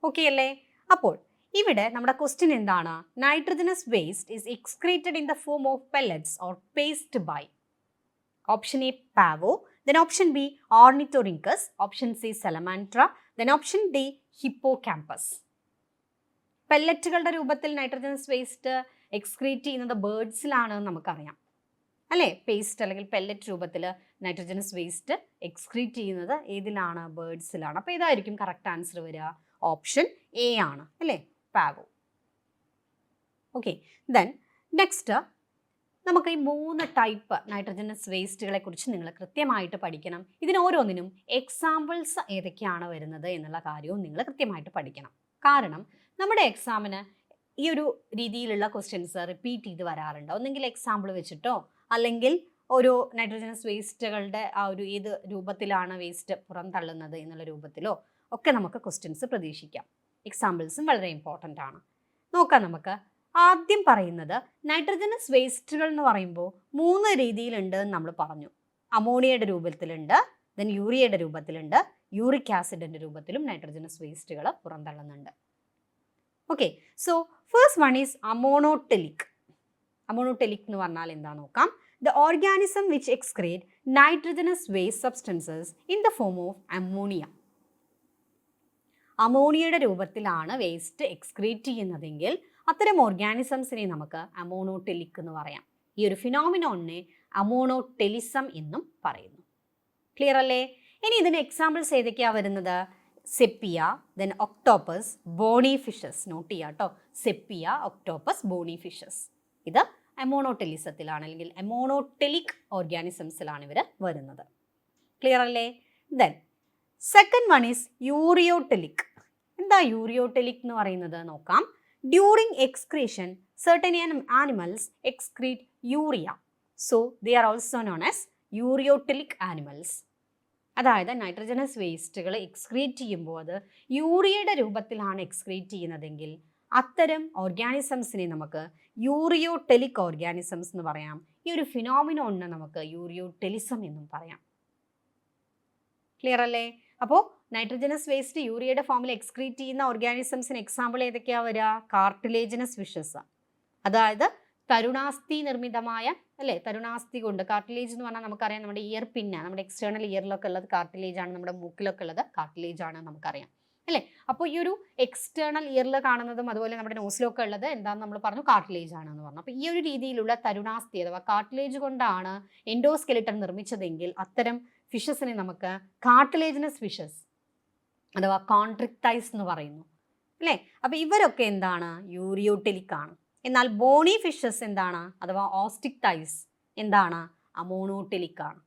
ഓക്കെ അല്ലേ? അപ്പോൾ ഇവിടെ നമ്മുടെ ക്വസ്റ്റ്യൻ എന്താണ്? Nitrogenous waste is excreted in the form of pellets or paste by. Option A Pavo, then option B Ornithorhynchus, option C Salamandra, then option D Hippocampus. പെല്ലറ്റുകളുടെ രൂപത്തിൽ നൈട്രജനസ് വേസ്റ്റ് എക്സ്ക്രീറ്റ് ചെയ്യുന്നത് ബേർഡ്സിലാണ് നമുക്കറിയാം അല്ലേ? പേസ്റ്റ് അല്ലെങ്കിൽ pellet രൂപത്തിൽ nitrogenous waste excrete ചെയ്യുന്നത് ഏതിലാണ്? ബേർഡ്സിലാണ്. അപ്പോൾ ഇതായിരിക്കും കറക്റ്റ് ആൻസർ വരിക. ഓപ്ഷൻ എ ആണ് അല്ലേ? പാവോ. ഓക്കെ, ദെൻ നെക്സ്റ്റ് നമുക്ക് ഈ 3 ടൈപ്പ് നൈട്രജനസ് വേസ്റ്റുകളെ കുറിച്ച് നിങ്ങൾ കൃത്യമായിട്ട് പഠിക്കണം. ഇതിന് ഓരോന്നിനും എക്സാമ്പിൾസ് ഏതൊക്കെയാണ് വരുന്നത് എന്നുള്ള കാര്യവും നിങ്ങൾ കൃത്യമായിട്ട് പഠിക്കണം. കാരണം നമ്മുടെ എക്സാമിന് ഈ ഒരു രീതിയിലുള്ള ക്വസ്റ്റ്യൻസ് റിപ്പീറ്റ് ചെയ്ത് വരാറുണ്ട്. ഒന്നെങ്കിൽ എക്സാമ്പിൾ വെച്ചിട്ടോ അല്ലെങ്കിൽ ഒരു നൈട്രജനസ് വേസ്റ്റുകളുടെ ആ ഒരു ഏത് രൂപത്തിലാണ് വേസ്റ്റ് പുറന്തള്ളുന്നത് എന്നുള്ള രൂപത്തിലോ ഒക്കെ നമുക്ക് ക്വസ്റ്റ്യൻസ് പ്രതീക്ഷിക്കാം. എക്സാമ്പിൾസും വളരെ ഇമ്പോർട്ടൻ്റ് ആണ്. നോക്കാം നമുക്ക്. ആദ്യം പറയുന്നത് നൈട്രജനസ് വേസ്റ്റുകൾ എന്ന് പറയുമ്പോൾ 3 രീതിയിലുണ്ട് എന്ന് നമ്മൾ പറഞ്ഞു. അമോണിയയുടെ രൂപത്തിലുണ്ട്, ദെൻ യൂറിയയുടെ രൂപത്തിലുണ്ട്, യൂറിക് ആസിഡിൻ്റെ രൂപത്തിലും നൈട്രജനസ് വേസ്റ്റുകൾ പുറന്തള്ളുന്നുണ്ട്. Okay, so first one is ammonotelic. Ammonotelic എന്ന് പറഞ്ഞാൽ എന്താ നോക്കാം. The organism which excrete nitrogenous waste substances in the form of ammonia. അമോണിയയുടെ രൂപത്തിലാണ് വേസ്റ്റ് എക്സ്ക്രീറ്റ് ചെയ്യുന്നതെങ്കിൽ അത്തരം ഓർഗാനിസംസിനെ നമുക്ക് അമോണോടെലിക് എന്ന് പറയാം. ഈ ഒരു ഫിനോമിനോണിനെ അമോണോടെലിസം എന്നും പറയുന്നു. ക്ലിയർ അല്ലേ? ഇനി ഇതിന് എക്സാമ്പിൾസ് ഏതൊക്കെയാണ് വരുന്നത്? Sepia, then octopus, bony fishes. Note ചെയ്യുക കേട്ടോ. Sepia, octopus, bony fishes. ഇത് അമോണോടെലിസത്തിലാണ് അല്ലെങ്കിൽ അമോണോടെലിക് ഓർഗാനിസംസിലാണ് ഇവർ വരുന്നത്. ക്ലിയർ അല്ലേ? Then second one is ureotelic. എന്താ യൂറിയോടെലിക് എന്ന് പറയുന്നത് നോക്കാം. During excretion certain animals excrete urea, so they are also known as യൂറിയോടെലിക് animals. അതായത് നൈട്രജനസ് വേസ്റ്റുകൾ എക്സ്ക്രീറ്റ് ചെയ്യുമ്പോൾ അത് യൂറിയയുടെ രൂപത്തിലാണ് എക്സ്ക്രീറ്റ് ചെയ്യുന്നതെങ്കിൽ അത്തരം ഓർഗാനിസംസിനെ നമുക്ക് യൂറിയോടെലിക് ഓർഗാനിസംസ് എന്ന് പറയാം. ഈ ഒരു ഫിനോമിനോണിനെ നമുക്ക് യൂറിയോടെലിസം എന്നും പറയാം. ക്ലിയർ അല്ലേ? അപ്പോൾ നൈട്രജനസ് വേസ്റ്റ് യൂറിയയുടെ ഫോമിൽ എക്സ്ക്രീറ്റ് ചെയ്യുന്ന ഓർഗാനിസംസിന് എക്സാമ്പിൾ ഏതൊക്കെയാണ് വരിക? കാർട്ടിലേജിനസ് ഫിഷസ്, അതായത് തരുണാസ്ഥി നിർമ്മിതമായ അല്ലേ, തരുണാസ്ഥി കൊണ്ട്. കാർട്ടിലേജ് എന്ന് പറഞ്ഞാൽ നമുക്കറിയാം നമ്മുടെ ഇയർ പിന്ന്, നമ്മുടെ എക്സ്റ്റേണൽ ഇയറിലൊക്കെ ഉള്ളത് കാർട്ടിലേജ് ആണ്, നമ്മുടെ മൂക്കിലൊക്കെ ഉള്ളത് കാർട്ടിലേജ് ആണ് നമുക്കറിയാം അല്ലേ. അപ്പോൾ ഈ ഒരു എക്സ്റ്റേണൽ ഇയറിൽ കാണുന്നതും അതുപോലെ നമ്മുടെ നോസിലൊക്കെ ഉള്ളത് എന്താണെന്ന് നമ്മൾ പറഞ്ഞു, കാർട്ടിലേജ് ആണെന്ന് പറഞ്ഞു. അപ്പോൾ ഈ ഒരു രീതിയിലുള്ള തരുണാസ്ഥി അഥവാ കാർട്ടിലേജ് കൊണ്ടാണ് എൻഡോസ്കെലിട്ടൺ നിർമ്മിച്ചതെങ്കിൽ അത്തരം ഫിഷസിനെ നമുക്ക് കാർട്ടിലേജിനസ് ഫിഷസ് അഥവാ കോൺട്രിക്ടൈസ് എന്ന് പറയുന്നു അല്ലേ. അപ്പോൾ ഇവരൊക്കെ എന്താണ്? യൂറിയോടെലിക് ആണ്. എന്നാൽ ബോണി ഫിഷസ് എന്താണ്? അഥവാ ഓസ്റ്റിക്ടൈസ് എന്താണ്? അമോണോടെലിക് ആണ്.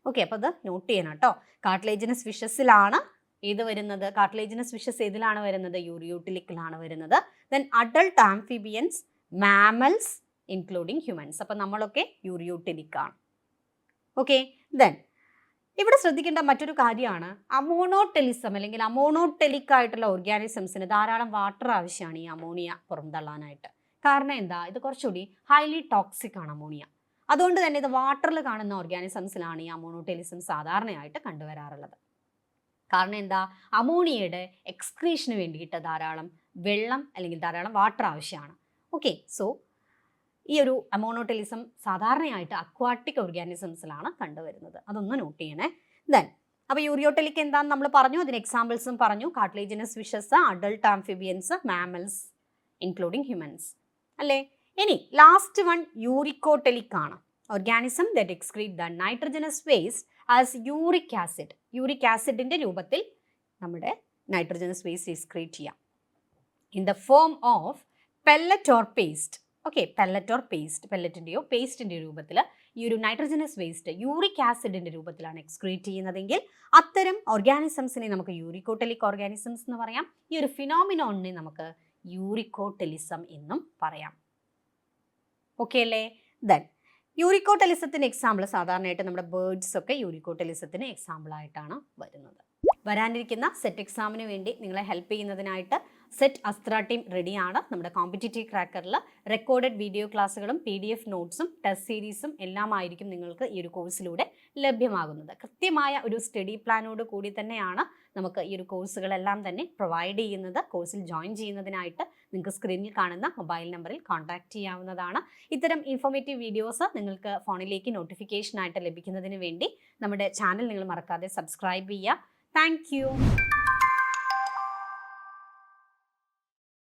ഓക്കെ, അപ്പോൾ അത് നോട്ട് ചെയ്യണം കേട്ടോ. കാർട്ടിലേജിനസ് ഫിഷസിലാണ് ഏത് വരുന്നത്? കാർട്ടിലേജിനസ് ഫിഷസ് ഏതിലാണ് വരുന്നത്? യൂറിയോടെലിക്കിലാണ് വരുന്നത്. Then adult amphibians, mammals including humans. അപ്പം നമ്മളൊക്കെ യൂറിയോടെലിക് ആണ്. ഓക്കെ, ദെൻ ഇവിടെ ശ്രദ്ധിക്കേണ്ട മറ്റൊരു കാര്യമാണ് അമോണോടെലിസം അല്ലെങ്കിൽ അമോണോടെലിക് ആയിട്ടുള്ള ഓർഗാനിസംസിന് ധാരാളം വാട്ടർ ആവശ്യമാണ് ഈ അമോണിയ പുറന്തള്ളാനായിട്ട്. കാരണം എന്താ? ഇത് കുറച്ചുകൂടി ഹൈലി ടോക്സിക് ആണ് അമോണിയ. അതുകൊണ്ട് തന്നെ ഇത് വാട്ടറിൽ കാണുന്ന ഓർഗാനിസംസിലാണ് ഈ അമോണോടെലിസം സാധാരണയായിട്ട് കണ്ടുവരാറുള്ളത്. കാരണം എന്താ? അമോണിയയുടെ എക്സ്ക്രീഷന് വേണ്ടിയിട്ട് ധാരാളം വെള്ളം അല്ലെങ്കിൽ ധാരാളം വാട്ടർ ആവശ്യമാണ്. ഓക്കെ, സോ ഈ ഒരു അമോണോടെലിസം സാധാരണയായിട്ട് അക്വാട്ടിക് ഓർഗാനിസംസിലാണ് കണ്ടുവരുന്നത്. അതൊന്ന് നോട്ട് ചെയ്യണേ. ദെൻ അപ്പോൾ യൂറിയോടെലിക് എന്താണെന്ന് നമ്മൾ പറഞ്ഞു, അതിന് എക്സാമ്പിൾസും പറഞ്ഞു. Cartilaginous fishes, adult amphibians, mammals including humans അല്ലേ. ഇനി ലാസ്റ്റ് വൺ യൂറിക്കോടെലിക് ആണ്. Organism that excrete the nitrogenous waste as uric acid. Uric ആസിഡിൻ്റെ രൂപത്തിൽ നമ്മുടെ നൈട്രജനസ് വേസ്റ്റ് എക്സ്ക്രീറ്റ് ചെയ്യാം in the form of pellet or paste. Okay, pellet or paste, പെല്ലറ്റിൻ്റെയോ പേസ്റ്റിൻ്റെയോ രൂപത്തിൽ ഈ ഒരു നൈട്രജനസ് വേസ്റ്റ് യൂറിക് ആസിഡിൻ്റെ രൂപത്തിലാണ് എക്സ്ക്രീറ്റ് ചെയ്യുന്നതെങ്കിൽ അത്തരം ഓർഗാനിസംസിനെ നമുക്ക് യൂറിക്കോടെലിക് ഓർഗാനിസംസ് എന്ന് പറയാം. ഈ ഒരു ഫിനോമിനോണിനെ നമുക്ക് യൂറിക്കോടെലിസം എന്നും പറയാം. ഓക്കെ അല്ലേ? ദെൻ യൂറിക്കോടെലിസത്തിന് എക്സാമ്പിൾ സാധാരണയായിട്ട് നമ്മുടെ ബേർഡ്സ് ഒക്കെ യൂറിക്കോടെലിസത്തിന് എക്സാമ്പിളായിട്ടാണ് വരുന്നത്. വരാനിരിക്കുന്ന സെറ്റ് എക്സാമിന് വേണ്ടി നിങ്ങളെ ഹെൽപ്പ് ചെയ്യുന്നതിനായിട്ട് സെറ്റ് അസ്ത്ര ടീം റെഡിയാണ്. നമ്മുടെ കോമ്പറ്റേറ്റീവ് ക്രാക്കറിൽ റെക്കോർഡഡ് വീഡിയോ ക്ലാസ്സുകളും PDF നോട്ട്സും ടെസ്റ്റ് സീരീസും എല്ലാമായിരിക്കും നിങ്ങൾക്ക് ഈ ഒരു കോഴ്സിലൂടെ ലഭ്യമാകുന്നത്. കൃത്യമായ ഒരു സ്റ്റഡി പ്ലാനോട് കൂടി തന്നെയാണ് നമുക്ക് ഈ ഒരു കോഴ്സുകളെല്ലാം തന്നെ പ്രൊവൈഡ് ചെയ്യുന്നത്. കോഴ്സിൽ ജോയിൻ ചെയ്യുന്നതിനായിട്ട് നിങ്ങൾക്ക് സ്ക്രീനിൽ കാണുന്ന മൊബൈൽ നമ്പറിൽ കോൺടാക്ട് ചെയ്യാവുന്നതാണ്. ഇത്തരം ഇൻഫോർമേറ്റീവ് വീഡിയോസ് നിങ്ങൾക്ക് ഫോണിലേക്ക് നോട്ടിഫിക്കേഷനായിട്ട് ലഭിക്കുന്നതിന് വേണ്ടി നമ്മുടെ ചാനൽ നിങ്ങൾ മറക്കാതെ സബ്സ്ക്രൈബ് ചെയ്യുക. Thank you.